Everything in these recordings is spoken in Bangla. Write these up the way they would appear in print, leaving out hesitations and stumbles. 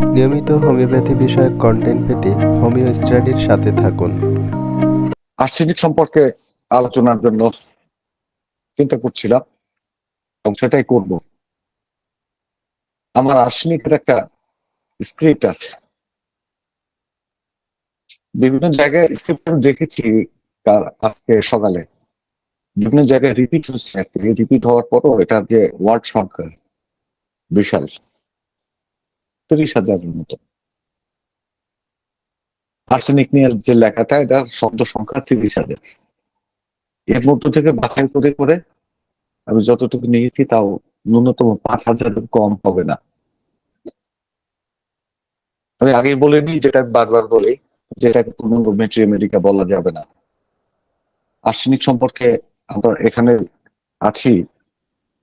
নিয়মিত হোমিওপ্যাথি বিষয়ক কন্টেন্ট পেতে হোমিও স্টাডির সাথে থাকুন। আর্সেনিক সম্পর্কে আলোচনার জন্য চিন্তা করছিলাম এবং সেটাই করব। আমার আর্সেনিকের একটা স্ক্রিপ্ট আছে, বিভিন্ন জায়গায় স্ক্রিপ্ট আমি দেখেছি। আজকে সকালে বিভিন্ন জায়গায় রিপিট হচ্ছে, রিপিট হওয়ার পরও এটার যে ওয়ার্ড সংখ্যা বিশাল, 30,000-এর মতো। আর্সেনিক নিয়ে যে লেখাটা, এটা শব্দ সংখ্যা 30,000। এর মধ্য থেকে বাছাই করে করে আমি যতটুকু নিয়েছি তাও ন্যূনতম 5,000-এর কম হবে না। আমি আগেই বলে নিই, যেটা আমি বারবার বলি, যেটাকে পূর্ণাঙ্গ মেট্রিওমেডিকা বলা যাবে না। আর্সেনিক সম্পর্কে আমরা এখানে আছি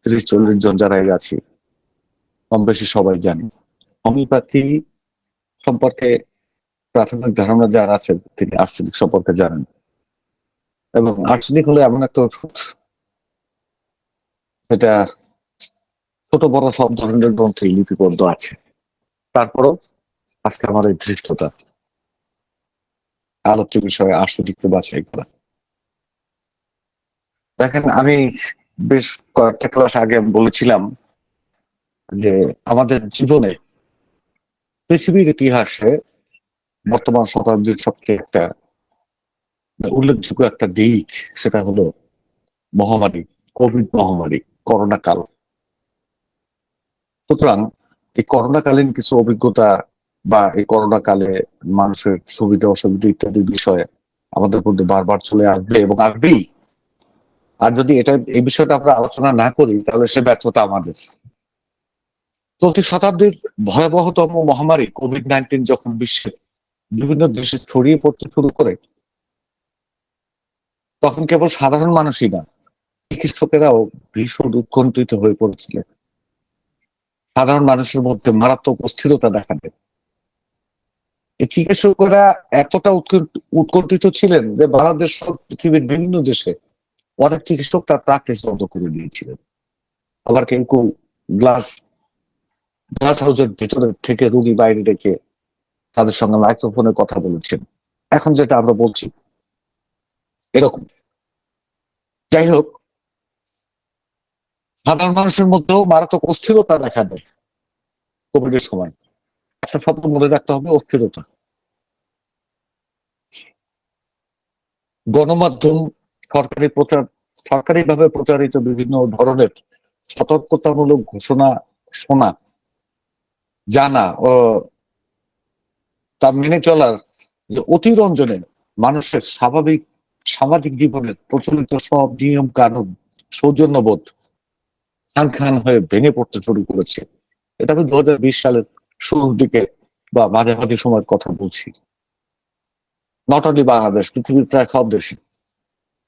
30-40 জন যারা আছি, কম বেশি সবাই জানি। হোমিওপ্যাথি সম্পর্কে প্রাথমিক ধারণা যার আছে তিনি আর্সেনিক সম্পর্কে জানেন। এবং আর্সেনিক হলো এমন একটা ওষুধ, এটা ছোট বড় সব ধরনের গ্রন্থে লিপিবদ্ধ আছে। তারপরও আজকে আমার এই ধৃষ্টতা আলোচ্য বিষয়ে আর্সেনিককে বাছাই করা। দেখেন, আমি বেশ কয়েকটা ক্লাস আগে বলেছিলাম যে আমাদের জীবনে, পৃথিবীর ইতিহাসে বর্তমান শতাব্দীর সবচেয়ে একটা উল্লেখযোগ্য একটা দিক, সেটা হলো মহামারী, কোভিড মহামারী, করোনা কাল। সুতরাং এই করোনা কালীন কিছু অভিজ্ঞতা বা এই করোনা কালে মানুষের সুবিধা অসুবিধা ইত্যাদি বিষয়ে আমাদের মধ্যে বারবার চলে আসবে এবং আসবেই। আর যদি এই বিষয়টা আমরা আলোচনা না করি তাহলে সে ব্যর্থতা আমাদের। চলতি শতাব্দীর ভয়াবহতম মহামারী কোভিড-19 যখন বিশ্বের বিভিন্ন দেশে ছড়িয়ে পড়তে শুরু করে, তখন কেবল সাধারণ মানুষই না, চিকিৎসকেরাও ভীষণ উৎকণ্ঠিত হয়ে পড়েছিলেন। সাধারণ মানুষের মধ্যে মারাত্মক অস্থিরতা দেখা দেয়। এই চিকিৎসকেরা এতটা উৎকণ্ঠিত ছিলেন যে বাংলাদেশ সহ পৃথিবীর বিভিন্ন দেশে অনেক চিকিৎসক তার প্র্যাকটিস বন্ধ করে দিয়েছিলেন। আবার কেউ কেউ গ্লাস গ্লাস হাউসের ভিতরে থেকে রোগী বাইরে রেখে তাদের সঙ্গে মাইক্রোফোনে কথা বলেছেন, এখন যেটা আমরা বলছি এরকম। যাই হোক, সাধারণ মানুষের মধ্যেও মারাত্মক অস্থিরতা দেখা দেয় কোভিড এর সময়। একটা শব্দ মনে রাখতে হবে, অস্থিরতা। গণমাধ্যম, সরকারিভাবে প্রচারিত বিভিন্ন ধরনের সতর্কতামূলক ঘোষণা শোনা, জানা ও তা মেনে চলার যে অতিরঞ্জনে মানুষের স্বাভাবিক সামাজিক জীবনের প্রচলিত সব নিয়ম কানুন, সৌজন্যবোধ খান খান হয়ে ভেঙে পড়তে শুরু করেছে। এটা আমি 2020 সালের শুরুর দিকে বা মাঝামাঝি সময়ের কথা বলছি। নট অনলি বাংলাদেশ, পৃথিবীর প্রায় সব দেশে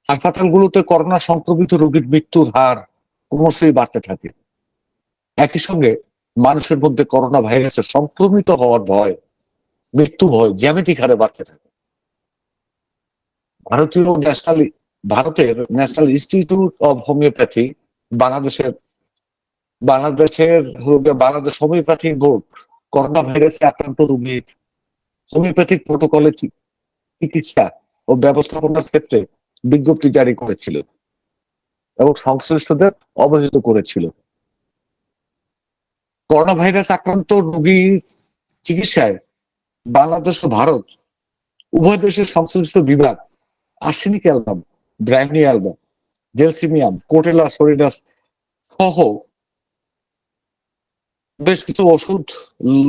হাসপাতালগুলোতে করোনা সংক্রমিত রোগীর মৃত্যুর হার ক্রমশই বাড়তে থাকে। একই সঙ্গে মানুষের মধ্যে করোনা ভাইরাসে সংক্রমিত হওয়ার ভয়, মৃত্যু ভয় জ্যামিতিক হারে বাড়তে থাকে। ভারতীয় ন্যাশনাল ভারতের ন্যাশনাল ইনস্টিটিউট অব হোমিওপ্যাথি, বাংলাদেশের বাংলাদেশের বাংলাদেশ হোমিওপ্যাথি বোর্ড করোনা ভাইরাসে আক্রান্ত রোগীর হোমিওপ্যাথিক প্রোটোকলে চিকিৎসা ও ব্যবস্থাপনার ক্ষেত্রে বিজ্ঞপ্তি জারি করেছিল এবং সংশ্লিষ্টদের অবহিত করেছিল। করোনা ভাইরাস আক্রান্ত রোগীর চিকিৎসায় বাংলাদেশ ও ভারত উভয় দেশের সংশ্লিষ্ট বিভাগ আর্সেনিক অ্যালবাম, ব্র্যান্ডি অ্যালবাম, ডেলসিমিয়াম, কোটেলাস হরিডাস সহ বেশ কিছু ওষুধ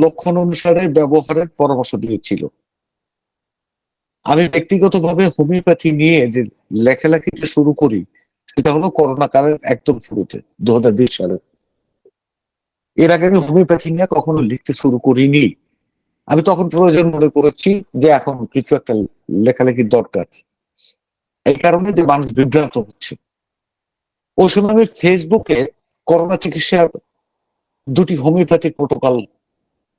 লক্ষণ অনুসারে ব্যবহারের পরামর্শ দিয়েছিল। আমি ব্যক্তিগতভাবে হোমিওপ্যাথি নিয়ে যে লেখালেখিটা শুরু করি সেটা হলো করোনা কালের একদম শুরুতে, 2020 সালে। এর আগে আমি হোমিওপ্যাথি নিয়ে কখনো লিখতে শুরু করিনি। আমি তখন প্রয়োজন মনে করেছি যে এখন কিছু একটা লেখালেখির দরকার, এই কারণে যে মানুষ বিভ্রান্ত হচ্ছে। ওই সময় আমি ফেসবুকে করোনা চিকিৎসার দুটি হোমিওপ্যাথিক প্রোটোকল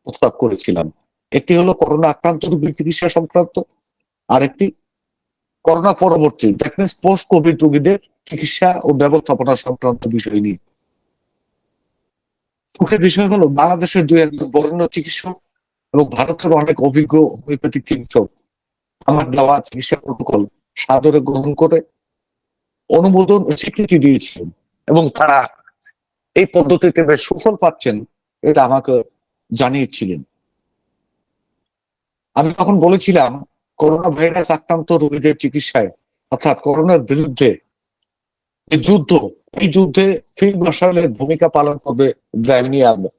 প্রস্তাব করেছিলাম। একটি হলো করোনা আক্রান্ত রোগীর চিকিৎসা সংক্রান্ত, আরেকটি করোনা পরবর্তী, দ্যাট মিনস পোস্ট কোভিড রোগীদের চিকিৎসা ও ব্যবস্থাপনা সংক্রান্ত বিষয় নিয়ে। মুখ্য বিষয় হলো বাংলাদেশের দুই একজন বরেণ্য চিকিৎসক এবং ভারতের অনেক অভিজ্ঞ হোমিওপ্যাথিক চিকিৎসক আমার দেওয়া চিকিৎসা প্রোটোকল সাদরে গ্রহণ করে অনুমোদন ও স্বীকৃতি দিয়েছিলেন, এবং তারা এই পদ্ধতিতে বেশ সুফল পাচ্ছেন এটা আমাকে জানিয়েছিলেন। আমি তখন বলেছিলাম করোনা ভাইরাস আক্রান্ত রোগীদের চিকিৎসায়, অর্থাৎ করোনার বিরুদ্ধে যে যুদ্ধ, এই যুদ্ধে ফিল্ড মার্শালের ভূমিকা পালন করবে ব্রাইনি আর্মি।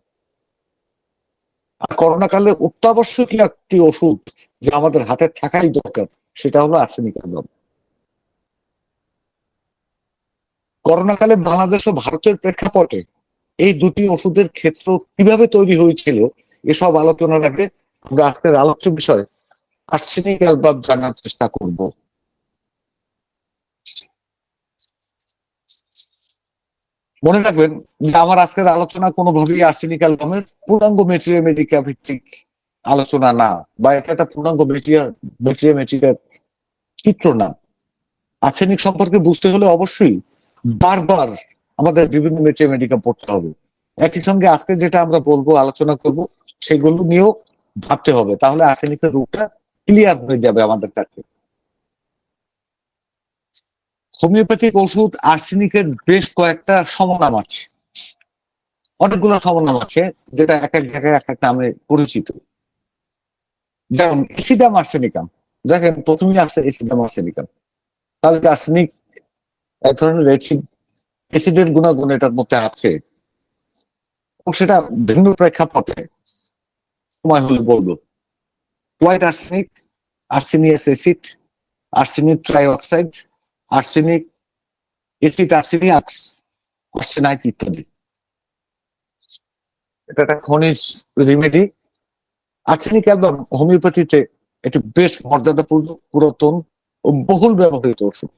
আর করোনা কালে অত্যাবশ্যকীয় একটি ওষুধ যে আমাদের হাতে থাকাই দরকার, সেটা হলো আর্সেনিক অ্যালবাম। করোনা কালে বাংলাদেশ ও ভারতের প্রেক্ষাপটে এই দুটি ওষুধের ক্ষেত্র কিভাবে তৈরি হয়েছিল এসব আলোচনার আগে আমরা আজকের আলোচ্য বিষয় আর্সেনিক অ্যালবাম জানার চেষ্টা করব। মনে রাখবেন যে আমার আজকের আলোচনা কোনোভাবেই আর্সেনিক অ্যালবামের পূর্ণাঙ্গ মেটেরিয়া ভিত্তিক আলোচনা না, বা এটা একটা পূর্ণাঙ্গ মেটেরিয়া চিত্র না। আর্সেনিক সম্পর্কে বুঝতে হলে অবশ্যই বারবার আমাদের বিভিন্ন মেটেরিয়া পড়তে হবে। একই সঙ্গে আজকে যেটা আমরা বলবো, আলোচনা করব, সেগুলো নিয়েও ভাবতে হবে, তাহলে আর্সেনিকের রূপটা ক্লিয়ার হয়ে যাবে আমাদের কাছে। হোমিওপ্যাথিক ওষুধ আর্সেনিকের বেশ কয়েকটা সমনাম আছে, অনেকগুলো সমনাম আছে, যেটা এক এক জায়গায় এক এক নামে পরিচিত। যেমন এসিডাম আর্সেনিকাম, দেখেন প্রথমেই আছে এসিডাম আর্সেনিকাম। তাহলে আর্সেনিক এক ধরনের অ্যাসিডের গুণাগুণ এটার মধ্যে আছে, এবং সেটা ভিন্ন প্রেক্ষাপটে সময় হলে বলবো। White arsenic, arsenious acid, arsenic trioxide, arsenic acid, আর্সেনিয়াক্স, আর্সেনাইট ইত্যাদি। এটা একটা খনিজ রিমেডি। আর্সেনিক অ্যালবাম হোমিওপ্যাথিতে এটি বেশ মর্যাদাপূর্ণ, পুরাতন ও বহুল ব্যবহৃত ওষুধ।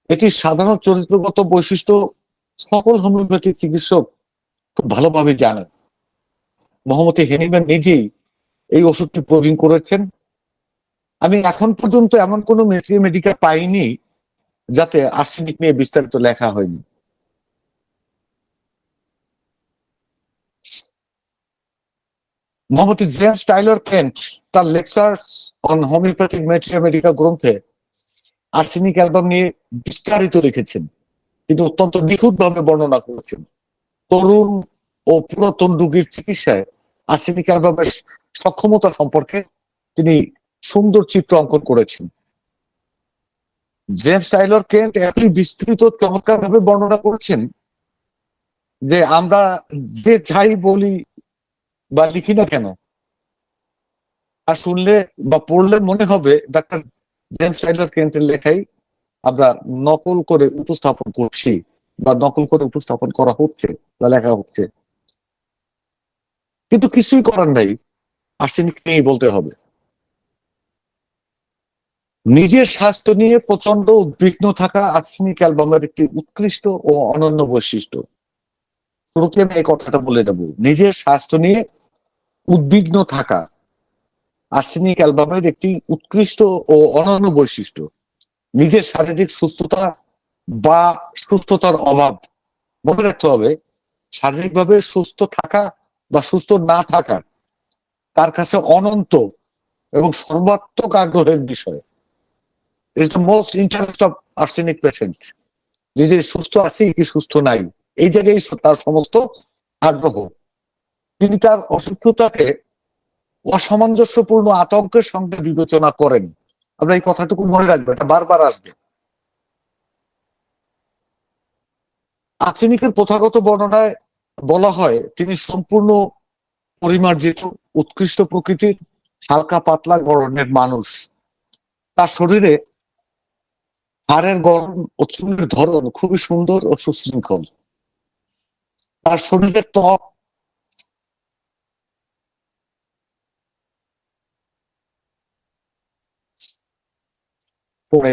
এটি সাধারণ চরিত্রগত বৈশিষ্ট্য সকল হোমিওপ্যাথিক চিকিৎসক খুব ভালোভাবে জানেন। মোহাম্মদ হেনিম্যান নিজেই এই ওষুধটি প্রবীণ করেছেন। আমি এখন পর্যন্ত এমন কোনো মেডিকেল পাইনি যাতে আর্সেনিক নিয়ে বিস্তারিত লেখা হয়নি। মোহাম্মদ জেমস টাইলর কেন্ট তার লেকচার্স অন হোমিওপ্যাথিক মেডিকেল গ্রন্থে আর্সেনিক অ্যালবাম নিয়ে বিস্তারিত লিখেছেন। তিনি অত্যন্ত নিখুঁতভাবে বর্ণনা করেছেন তরুণ ও পুরাতন রোগীর চিকিৎসায় আর্সেনিক অ্যালবামের সক্ষমতা সম্পর্কে তিনি সুন্দর চিত্র অঙ্কন করেছেন। জেমস টাইলর কেন্ট এতই বিস্তৃত চমৎকার ভাবে বর্ণনা করেছেন যে আমরা যে যাই বলি বা লিখি না কেন, আর শুনলে বা পড়লে মনে হবে ডাক্তার জেমস টাইলর কেন্টের লেখাই আমরা নকল করে উপস্থাপন করছি, বা নকল করে উপস্থাপন করা হচ্ছে বা লেখা হচ্ছে। কিন্তু কিছুই করার নাই, আর্সেনিক নিয়েই বলতে হবে। নিজের স্বাস্থ্য নিয়ে প্রচন্ড উদ্বিগ্ন থাকা আর্সেনিক অ্যালবামের একটি উৎকৃষ্ট ও অনন্য বৈশিষ্ট্য। শুরুতে আমি এই কথাটা বলে নেব, নিজের স্বাস্থ্য নিয়ে উদ্বিগ্ন থাকা আর্সেনিক অ্যালবামের একটি উৎকৃষ্ট ও অনন্য বৈশিষ্ট্য। নিজের শারীরিক সুস্থতা বা সুস্থতার অভাব, মনে রাখতে হবে শারীরিকভাবে সুস্থ থাকা বা সুস্থ না থাকা তার কাছে অনন্ত এবং সর্বাত্মক আগ্রহের বিষয়। Is the most interest of arsenic patient. নিজে সুস্থ আছি কি সুস্থ নাই, এই জায়গায় তার সমস্ত আগ্রহ। তিনি তার অসুস্থতাকে অসামঞ্জস্যপূর্ণ আতঙ্কের সঙ্গে বিবেচনা করেন। আমরা এই কথাটুকু মনে রাখবো, এটা বারবার আসবে। আর্সেনিকের প্রথাগত বর্ণনায় বলা হয় তিনি সম্পূর্ণ পরিমার্জিত, উৎকৃষ্ট প্রকৃতির, হালকা পাতলা গড়নের মানুষ। তার শরীরে হাড়ের গড়ন ও চুলের ধরন খুবই সুন্দর ও সুশৃঙ্খল। তার শরীরের ত্বক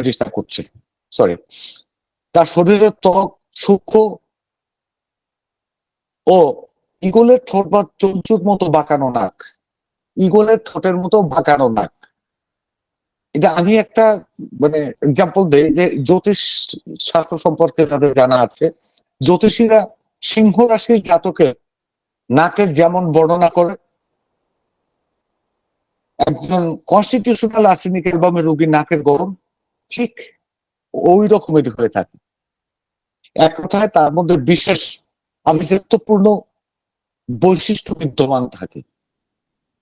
ডিস্টার্ব করছে, সরি। তার শরীরের ত্বক সূক্ষ্ম ও ঈগলের ঠোঁট বা চঞ্চুর মতো বাঁকানো নাক, ঈগলের ঠোঁটের মতো বাঁকানো নাক। এটা আমি একটা মানে এক্সাম্পল দেই যে জ্যোতিষ শাস্ত্র সম্পর্কে যাদের জানা আছে, জ্যোতিষীরা সিংহ রাশির জাতকে নাকের যেমন বর্ণনা করে একজন কনস্টিটিউশনাল আর্সেনিক অ্যালবামের রোগীর নাকের গরম ঠিক ওই রকমেরই হয়ে থাকে। এক কথায় তার মধ্যে বিশেষ আভিজাত্যপূর্ণ বৈশিষ্ট্য বিদ্যমান থাকে।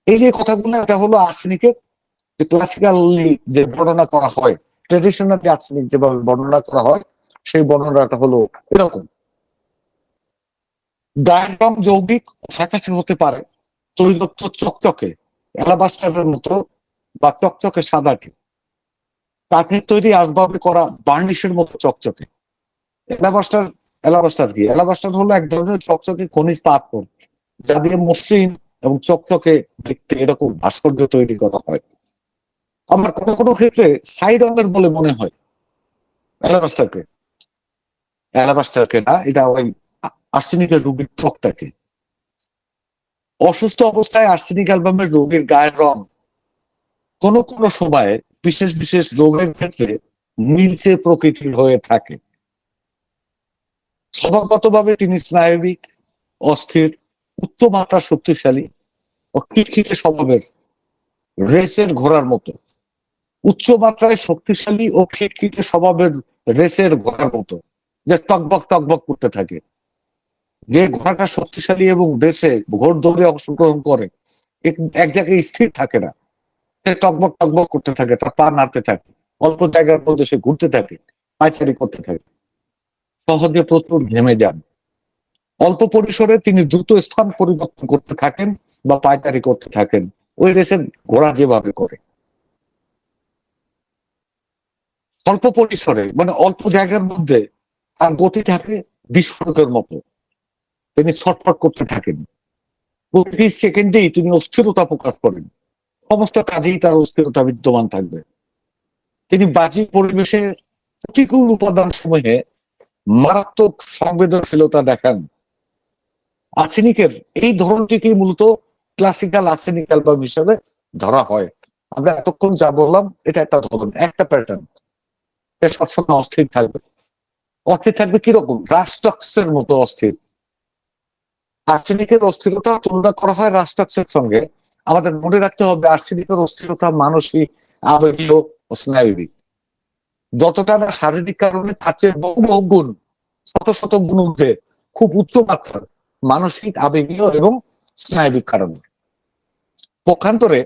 এই যে কথাগুলো, এটা হলো আর্সেনিকের যে ক্লাসিক্যালি যে বর্ণনা করা হয়, ট্রেডিশনালি আর্সেনিক যেভাবে বর্ণনা করা হয়, সেই বর্ণনাটা হলো এরকম। ডায়াগ্রাম যৌগিক ফ্যাকাশে হতে পারে, তৈলক্ত চকচকে অ্যালাবাস্টারের মতো বা চকচকে সাদাটে, কাঠের তৈরি আসবাবে করা বার্নিশের মতো চকচকে। অ্যালাবাস্টার, অ্যালাবাস্টার কি? অ্যালাবাস্টার হলো এক ধরনের চকচকে খনিজ পাথর, যা দিয়ে মসৃণ এবং চকচকে দেখতে এরকম ভাস্কর্য তৈরি করা হয়। আবার কোনো কোনো ক্ষেত্রে ছাই রঙের বলে মনে হয় অ্যালাবাস্টারকে। অ্যালাবাস্টারকে না, এটা ওই আর্সেনিকের রোগীর ত্বকটাকে। অসুস্থ অবস্থায় আর্সেনিক অ্যালবামের রোগীর গায়ের রং কোনো কোনো সময় বিশেষ বিশেষ রোগের ক্ষেত্রে নীলচে প্রকৃতির হয়ে থাকে। স্বভাবগতভাবে তিনি স্নায়বিক, অস্থির, উচ্চমাত্রা শক্তিশালী ও খিটখিটে স্বভাবের, রেসের ঘোড়ার মতো। উচ্চ মাত্রায় শক্তিশালী ও খিটখিটে স্বভাবের রেসের ঘোড়ার মতো, যে টকবক টকবক করতে থাকে। যে ঘোড়াটা শক্তিশালী এবং রেসে ঘোড় দৌড়ে অংশগ্রহণ করে, এক জায়গায় স্থির থাকে না, সে টকবক টকবক করতে থাকে, তার পা নাড়তে থাকে, অল্প জায়গার মধ্যে সে ঘুরতে থাকে, পায়চারি করতে থাকে, সহজে প্রচুর ঘেমে যান। অল্প পরিসরে তিনি দ্রুত স্থান পরিবর্তন করতে থাকেন বা পায়চারি করতে থাকেন, ওই রেসের ঘোড়া যেভাবে করে। অল্প পরিসরে মানে অল্প জায়গার মধ্যে তার গতি থাকে বিস্ফোরকের মতো, তিনি ছটফট করতে থাকেন। প্রতি সেকেন্ডেই তিনি অস্থিরতা প্রকাশ করেন, সমস্ত কাজেই তার অস্থিরতা বিদ্যমান থাকবে। তিনি বাহ্যিক পরিবেশের প্রতিকূল উপাদান সমূহে মারাত্মক সংবেদনশীলতা দেখান। আর্সেনিকের এই ধরনটিকেই মূলত ক্লাসিক্যাল আর্সেনিক অ্যালবাম হিসেবে ধরা হয়। আমরা এতক্ষণ যা বললাম এটা একটা ধরন, একটা প্যাটার্ন। সবসময় অস্থির থাকবে। অস্থির থাকবে কিরকম? রাস্টক্সের মতো অস্থির। আর্সেনিকের অস্থিরতা তুলনা করা হয় রাস্টক্সের সঙ্গে। আমাদের মনে রাখতে হবে আর্সেনিকের অস্থিরতা মানসিক, আবেগীয় ও স্নায়বিক। যতটা না শারীরিক কারণে তার চেয়ে বহু বহু গুণ, শত শত গুণ ঊর্ধ্বে, খুব উচ্চ মাত্রার মানসিক, আবেগীয় এবং স্নায়বিক কারণে। পক্ষান্তরে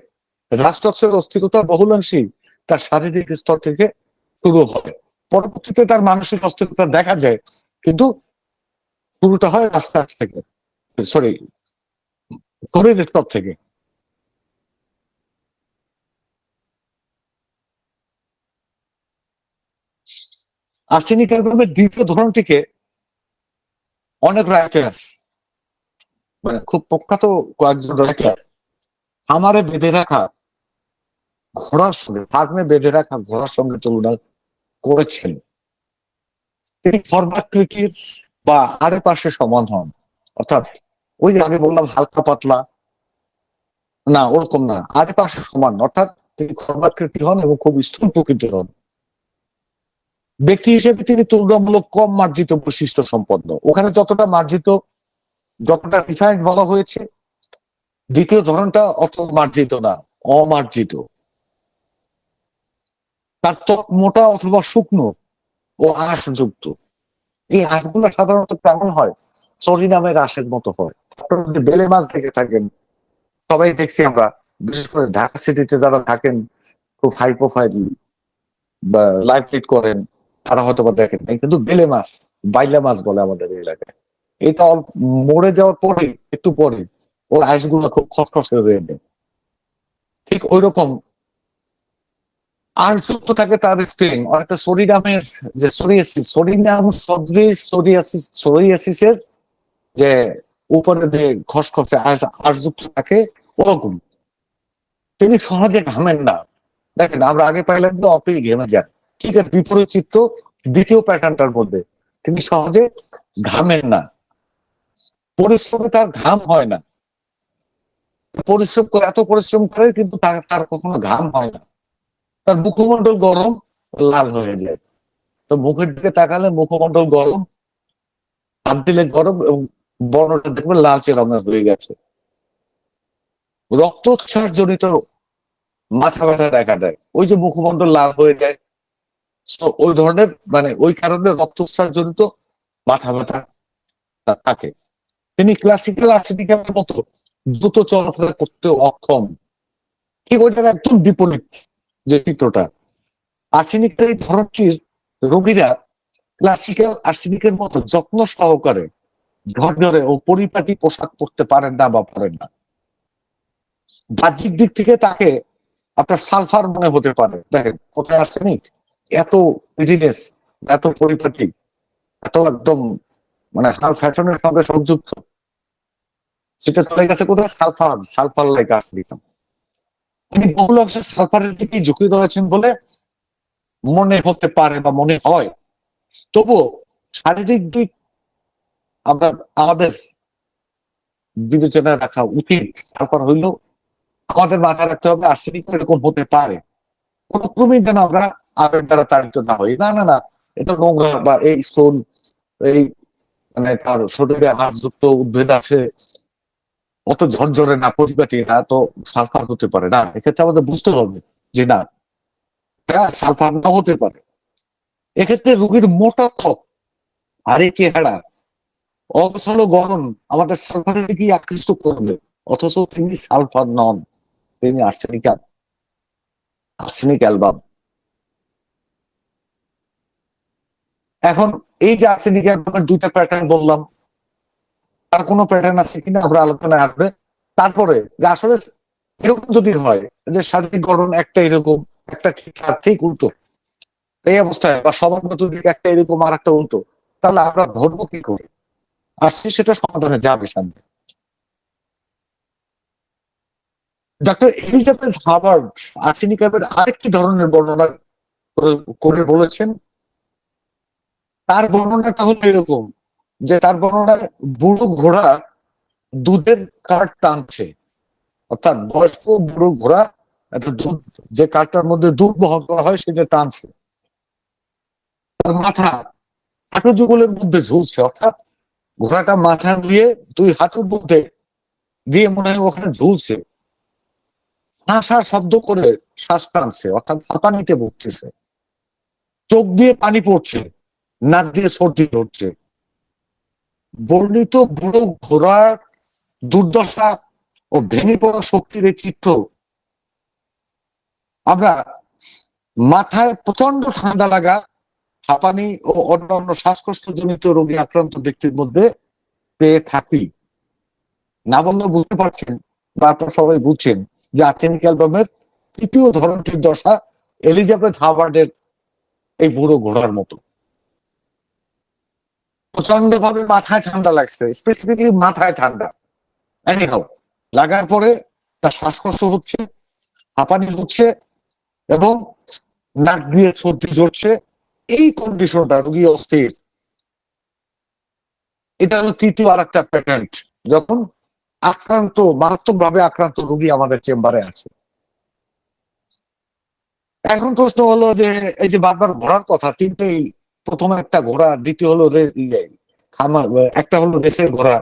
রাস্টক্সের অস্থিরতা বহুলাংশই তার শারীরিক স্তর থেকে শুরু হয়, পরবর্তীতে তার মানসিক অস্থিরতা দেখা যায়, কিন্তু শুরুটা হয় রাস্টক্স থেকে, সরি, শরীরের স্তর থেকে। আর্সেনিক অ্যালবামের দ্বিতীয় ধরনটিকে অনেক রাইটার, মানে খুব প্রখ্যাত কয়েকজন রাইটার খামারে বেঁধে রাখা ঘোড়ার সঙ্গে, ফার্মে বেঁধে রাখা ঘোড়ার সঙ্গে তুলনা করেছেন। তিনি সর্বাকৃতির বা আড়ে পাশে সমান হন, অর্থাৎ ওই যে আগে বললাম হালকা পাতলা, না ওরকম না, আড়ে পাশে সমান, অর্থাৎ তিনি খর্বাকৃতি হন এবং খুব স্থূল প্রকৃতির হন। ব্যক্তি হিসেবে তিনি তুলনামূলক কম মার্জিত বৈশিষ্ট্য সম্পন্ন। ওখানে যতটা মার্জিত, যতটা রিফাইন্ড বলা হয়েছে, দ্বিতীয় ধরনটা অত মার্জিত না, অমার্জিত। তার ত্বক মোটা অথবা শুকনো ও আঁশযুক্ত। এই আঁশগুলো সাধারণত কেমন হয়? সরিনামের আঁশের মতো হয়। আপনারা যদি বেলে মাছ দেখে থাকেন, সবাই দেখছি আমরা, বিশেষ করে ঢাকা সিটিতে যারা থাকেন, খুব হাই প্রোফাইল বা লাইফ লিড করেন, তারা হয়তো বা দেখেন নাই, কিন্তু বেলে মাছ, বাইলা মাছ বলে আমাদের এই এলাকায়, এটা মরে যাওয়ার পরে একটু পরে ওর আঁশগুলো খুব খসখসে হয়ে যায়। ঠিক ওই রকম আঁশযুক্ত থাকে তার স্ক্রিন। অনেকটা সরিনামের যে সোরিয়াসিস, সরিনাম সদৃশ সোরিয়াসিসের যে উপরে যে খসখসে আঁশযুক্ত থাকে, ওরকম। তিনি সহজে ঘামেন না। দেখেন আমরা আগে পাইলাম তো অপি ঘেমে যান, ঠিক আছে, বিপরীত চিত্র দ্বিতীয় প্যাটার্নটার মধ্যে। তিনি সহজে ঘামেন না, পরিশ্রমে তার ঘাম হয় না। পরিশ্রম করে, এত পরিশ্রম করে কিন্তু তার কখনো ঘাম হয় না। তার মুখমন্ডল গরম, লাল হয়ে যায়। তো মুখের দিকে তাকালে মুখমন্ডল গরম, হাত দিলে গরম, এবং বর্ণটা দেখবে লালচে রঙের হয়ে গেছে। রক্তচাপ জনিত মাথা ব্যথা দেখা দেয়, ওই যে মুখমণ্ডল লাল হয়ে যায়। So, ওই ধরনের মানে ওই কারণে রক্তস্রাব জনিত মাথা ব্যথা তার থাকে। তিনি ক্লাসিক্যাল আর্সেনিকের মতো দ্রুত চলাফেরা করতে অক্ষম। ঠিক ওইটার একদম বিপরীত যে চিত্রটা। আর্সেনিকের এই ধরনটির রোগীরা ক্লাসিক্যাল আর্সেনিকের মতো যত্ন সহকারে ঝরঝরে ও পরিপাটি পোশাক পরতে পারেন না বা পারেন না। বাহ্যিক দিক থেকে তাকে আপনার সালফার মনে হতে পারে। দেখেন কোথায় আর্সেনিক, এত রিডিনেস, এত পরিপাটি, এত একদম মানে হাল ফ্যাশনের সঙ্গে সংযুক্ত, সেটা চলে গেছে কোথায় সালফার, সালফার লাইক আর্সেনিক। তিনি বহুল অংশে সালফারের দিকে ঝুঁকি রয়েছেন বলে মনে হতে পারে বা মনে হয়। তবুও শারীরিক দিক আমরা আমাদের বিবেচনায় রাখা উচিত। সালফার হইলেও আমাদের মাথায় রাখতে হবে আর্সেনিক এরকম হতে পারে, কোন ক্রমেই যেন আমরা আবেগ দ্বারা তাড়িত না হই। না না না, এটা নোংরা বা এই স্থূল, এই মানে তার শরীরে আঘাতযুক্ত উদ্ভিদ আছে, অত ঝরঝরে না, পরিপাটি না, তো সালফার হতে পারে না। এক্ষেত্রে আমাদের বুঝতে হবে যে না, সালফার না হতে পারে। এক্ষেত্রে রোগীর মোটা ত্বক আর এই চেহারা, অগোছালো গরম আমাদের সালফারের দিকে আকৃষ্ট করবে, অথচ তিনি সালফার নন, তিনি আর্সেনিক, আর্সেনিক অ্যালবাম। এখন এই যে আর্সেনিক অ্যালবামের দুইটা প্যাটার্ন বললাম, আর কোনো প্যাটার্ন আছে কিনা আমরা আলোচনায় আসবে। তারপরে যে আসলে এরকম যদি হয় যে শারীরিক গঠন একটা এরকম, একটা ঠিক আর ঠিক উল্টো, এই অবস্থায় বা সবার মতো দিক একটা এরকম আর একটা উল্টো, তাহলে আমরা ধরবো কি করে? আর সেটা সমাধানে যাবে সামনে। ডক্টর এলিজাবেথ হার্বার্ট আর্সেনিক অ্যালবামের আরেকটি ধরনের বর্ণনা করে বলেছেন। তার বর্ণনাটা হলো এরকম যে তার বর্ণনায় বুড়ো ঘোড়া দুধের কার্ড টানছে, অর্থাৎ বয়স্ক বুড়ো ঘোড়া একটা দুধ, যে কার্ডটার মধ্যে দুধ বহন করা হয় সেটা টানছে, তার মাথা হাঁটু যুগলের মধ্যে ঝুলছে, অর্থাৎ ঘোড়াটা মাথা দিয়ে দুই হাঁটুর মধ্যে দিয়ে মনে হয় ওখানে ঝুলছে, হাসা শব্দ করে শ্বাস টানছে, অর্থাৎ হাঁপানিতে ভুগতেছে, চোখ দিয়ে পানি পড়ছে, নাক দিয়ে সর্দি ধরছে। বর্ণিত বুড়ো ঘোড়ার দুর্দশা ও ভেঙে পড়া শক্তির এই চিত্র আমরা মাথায় প্রচন্ড ঠান্ডা লাগা, হাঁপানি ও অন্যান্য শ্বাসকষ্ট জনিত রোগে আক্রান্ত ব্যক্তির মধ্যে পেয়ে থাকি। না বললেও বুঝতে পারছেন বা আপনারা সবাই বুঝছেন যে আর্সেনিক অ্যালবামের তৃতীয় ধরনটির দশা এলিজাবেথ হার্বার্টের এই বুড়ো ঘোড়ার মতো। প্রচন্ড ভাবে মাথায় ঠান্ডা লাগছে, স্পেসিফিকলি মাথায় ঠান্ডা, এনিহাউ লাগার পরে তার শ্বাসকষ্ট হচ্ছে, হাঁপানি হচ্ছে এবং নাক দিয়ে সর্দি ঝরছে। এই কন্ডিশনটা রোগী অস্থির, এটা হলো তৃতীয় আর একটা প্যাটার্ন যখন আক্রান্ত, মারাত্মক ভাবে আক্রান্ত রোগী আমাদের চেম্বারে আছে। এখন প্রশ্ন হলো যে এই যে বারবার ঘোড়ার কথা, তিনটেই, প্রথমে একটা ঘোড়া, দ্বিতীয় হলো খামার, একটা হলো রেসের ঘোড়া,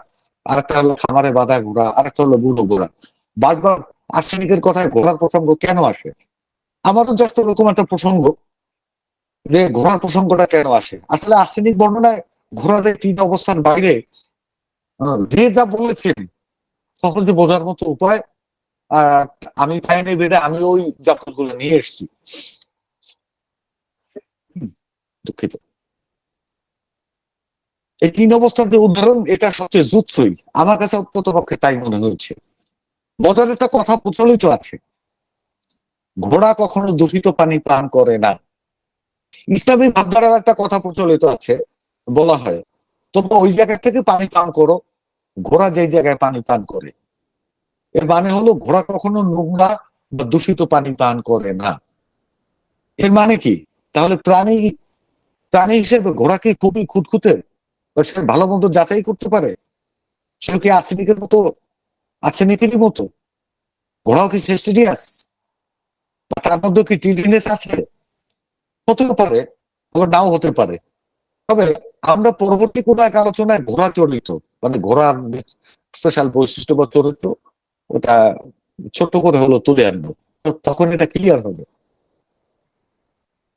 আর একটা হলো খামারে বাঁধা ঘোড়া, আর একটা হলো বুড়ো ঘোড়া। বারবার আর্সেনিকের কথায় ঘোড়ার প্রসঙ্গ কেন আসে? আমারও জাস্ট এরকম একটা প্রসঙ্গ যে ঘোড়ার প্রসঙ্গটা কেন আসে। আসলে আর্সেনিক বর্ণনায় ঘোড়াদের তিন অবস্থার বাইরে যে যা বলেছেন সহজে বোঝার মতো উপায় আহ আমি পাইনি বেড়ে আমি ওই জাফর গুলো নিয়ে এসেছি। দুঃখিত। এই তিন অবস্থার যে উদাহরণ, এটা সবচেয়ে জুৎসই আমার কাছে, অন্তত পক্ষে তাই মনে হয়েছে। মজার একটা কথা প্রচলিত আছে, ঘোড়া কখনো দূষিত পানি পান করে না। ইসলামী ভাবধারার একটা কথা প্রচলিত আছে, বলা হয় তোমরা ওই জায়গা থেকে পানি পান করো ঘোড়া যেই জায়গায় পানি পান করে। এর মানে হলো ঘোড়া কখনো নোংরা বা দূষিত পানি পান করে না। এর মানে কি? তাহলে প্রাণী, প্রাণী হিসেবে ঘোড়া কি খুবই খুঁতখুঁতে, সে ভালো মন্দ যাচাই করতে পারে? সে কি আর্সেনিকের মতো, আর্সেনিকেরই মতো? ঘোড়াও কি সেস্টিডিয়াস? তার মধ্যে কি টিডিনেস আছে? হতেও পারে, আবার নাও হতে পারে। তবে আমরা পরবর্তী কোনো এক আলোচনায় ঘোড়া চরিত্র, মানে ঘোড়ার স্পেশাল বৈশিষ্ট্য বা চরিত্র, ওটা ছোট করে হলো তুলে আনবো। তখন এটা ক্লিয়ার হবে।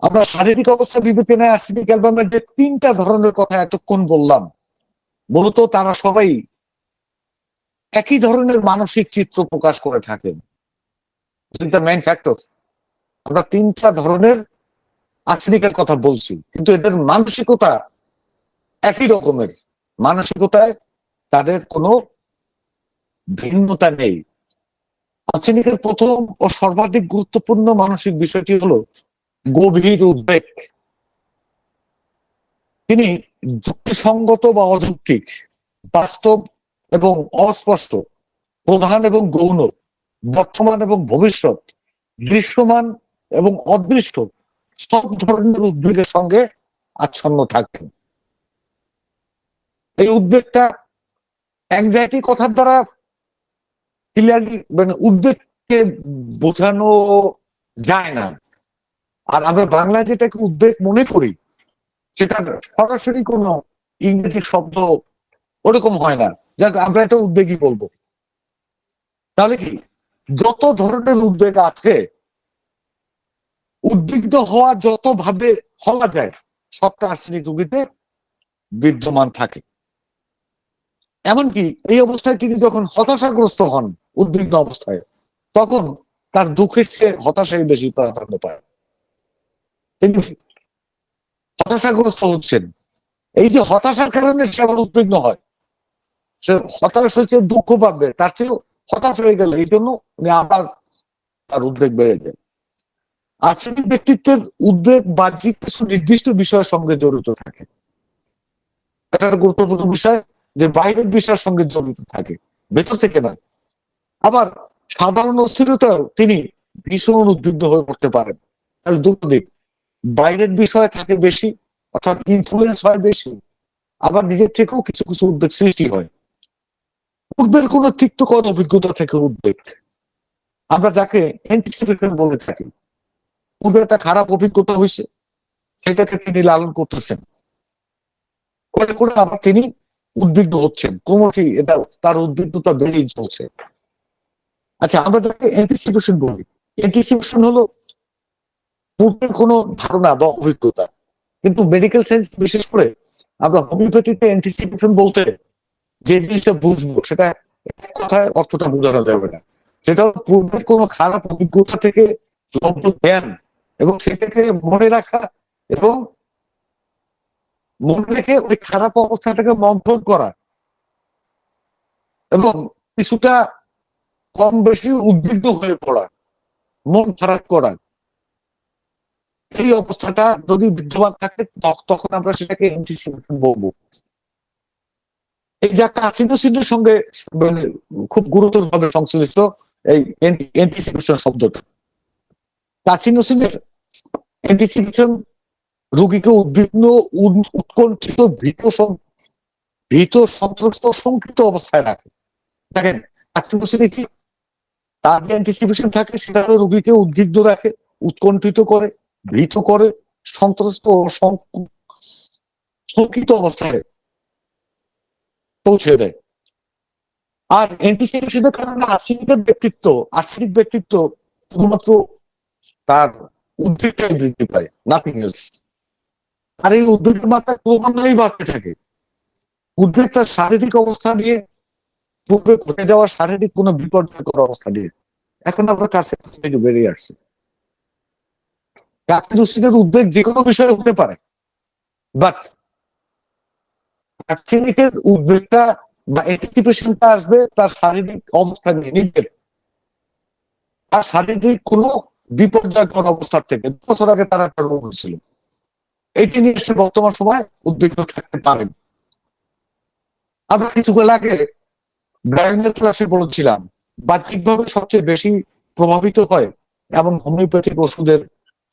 আমরা শারীরিক অবস্থা বিবেচনায় আর্সেনিক অ্যালবামের যে 3টা ধরনের কথা এতক্ষণ বললাম, মূলত তারা সবাই একই ধরনের মানসিক চিত্র প্রকাশ করে থাকেন। মেইন ফ্যাক্টর, আমরা 3টা ধরনের আর্সেনিকের কথা বলছি, কিন্তু এদের মানসিকতা একই রকমের। মানসিকতায় তাদের কোনো ভিন্নতা নেই। আর্সেনিকের প্রথম ও সর্বাধিক গুরুত্বপূর্ণ মানসিক বিষয়টি হলো গভীর উদ্বেগ। তিনি যুক্তিসঙ্গত বা অযৌক্তিক, বাস্তব এবং অস্পষ্ট, প্রধান এবং গৌণ, বর্তমান এবং ভবিষ্যৎ, দৃশ্যমান এবং অদৃশ্য সব ধরনের উদ্বেগের সঙ্গে আচ্ছন্ন থাকেন। এই উদ্বেগটা অ্যাংজাইটি কথার দ্বারা ক্লিয়ারলি মানে উদ্বেগকে বোঝানো যায় না। আর আমরা বাংলায় যেটাকে উদ্বেগ মনে করি, সেটা সরাসরি কোনো ইংরেজি শব্দ ওরকম হয় না। যাক, আমরা এটা উদ্বেগই বলবো। তাহলে কি, যত ধরনের উদ্বেগ আছে, উদ্বিগ্ন হওয়া যত ভাবে হওয়া যায়, সবটা আর্সেনিক রোগীতে বিদ্যমান থাকে। এমনকি এই অবস্থায় তিনি যখন হতাশাগ্রস্ত হন, উদ্বিগ্ন অবস্থায়, তখন তার দুঃখের চেয়ে হতাশাই বেশি প্রাধান্য পায়। তিনি হতাশাগ্রস্ত হচ্ছেন, এই যে হতাশার কারণে সে আবার উদ্বিগ্ন হয়। সে হতাশ হচ্ছে, দুঃখ পাবে, তার চেয়েও হতাশ হয়ে গেলে এই জন্য উনি আবার তার উদ্বেগ বেড়ে যায়। আর্সেনিক ব্যক্তিত্বের উদ্বেগ বাহ্যিক কিছু নির্দিষ্ট বিষয়ের সঙ্গে জড়িত থাকে। এটা গুরুত্বপূর্ণ বিষয় যে বাইরের বিষয়ের সঙ্গে জড়িত থাকে, ভেতর থেকে না। আবার সাধারণ অস্থিরতাও তিনি ভীষণ উদ্বিগ্ন হয়ে পড়তে পারেন। তাহলে দুটো দিক, বাইরের বিষয় থাকে বেশি, অর্থাৎ ইনফ্লুয়েন্স হয় বেশি, আবার নিজের থেকেও কিছু কিছু উদ্বেগ সৃষ্টি হয়। পূর্বের কোন তিক্তকর অভিজ্ঞতা থেকে উদ্বেগ, আমরা যাকে অ্যান্টিসিপেশন বলে থাকি। পূর্বে একটা খারাপ অভিজ্ঞতা হয়েছে, সেটাকে তিনি লালন করতেছেন, করে করে আবার তিনি উদ্বিগ্ন হচ্ছেন, ক্রমশই এটা তার উদ্বিগ্নতা বেড়েই চলছে। আচ্ছা, আমরা যাকে অ্যান্টিসিপেশন বলি, অ্যান্টিসিপেশন হলো পূর্বের কোনো ধারণা বা অভিজ্ঞতা। কিন্তু মেডিকেল সায়েন্স বিশেষ করে আমরা হোমিওপ্যাথিতে অ্যান্টিসিপেশন বলতে যে জিনিসটা বুঝবো, সেটা এক কথায় অর্থটা বোঝানো যাবে না। সেটা পূর্বের কোনো খারাপ অভিজ্ঞতা থেকে লব্ধ জ্ঞান এবং সেটাকে মনে রাখা, এবং মনে রেখে ওই খারাপ অবস্থাটাকে মন্থন করা, এবং কিছুটা কম বেশি উদ্বিগ্ন হয়ে পড়া, মন খারাপ করা, এই অবস্থাটা যদি বিদ্যমান থাকে তখন আমরা সেটাকে অ্যান্টিসিপেশন বলবো। এই যে একটা অ্যাসিডোসিনের সঙ্গে মানে খুব গুরুতরভাবে সংশ্লিষ্ট এই অ্যান্টিসিপেশন শব্দটা। কার্সিনোসিনের অ্যান্টিসিপেশন রোগীকে উদ্বিগ্ন, উৎকণ্ঠিত, ভীত, সন্ত্রস্ত, শঙ্কিত অবস্থায় রাখে। দেখেন, কার্সিনোসিনে কি তার যে অ্যান্টিসিপেশন থাকে, সেটা হলো রোগীকে উদ্বিগ্ন রাখে, উৎকণ্ঠিত করে, ভীত করে, সন্ত্রস্ত ও শঙ্কিত অবস্থায় পৌঁছে দেয়। আর অ্যান্টিসিপেশনের কারণে আর্সেনিক ব্যক্তিত্ব শুধুমাত্র তার উদ্বেগটাই বৃদ্ধি পায়, নাথিং এলস। আর এই উদ্বেগের মাত্রা ক্রমান্বয়েই বাড়তে থাকে। উদ্বেগ তার শারীরিক অবস্থা নিয়ে, পূর্বে ঘটে যাওয়া শারীরিক কোনো বিপর্যয়কর অবস্থা নিয়ে। এখন আমরা কাছে বেরিয়ে আসছি। কার্সিনোসিনের উদ্বেগ যে কোনো বিষয়ে হতে পারে, বাট আর্সেনিকের উদ্বেগটা বা অ্যান্টিসিপেশনটা আসবে তার শারীরিক অবস্থা নিয়ে, নিজের আর শারীরিক কোনো বিপর্যয়কর অবস্থা থেকে। 2 বছর আগে তার একটা রোগ হয়েছিল, এটি নিয়ে সে বর্তমান সময় উদ্বিগ্ন থাকতে পারেন। আমরা কিছুকাল আগে ব্রায়ানের ক্লাসে বলেছিলাম, বাহ্যিকভাবে সবচেয়ে বেশি প্রভাবিত হয় এমন হোমিওপ্যাথিক ওষুধের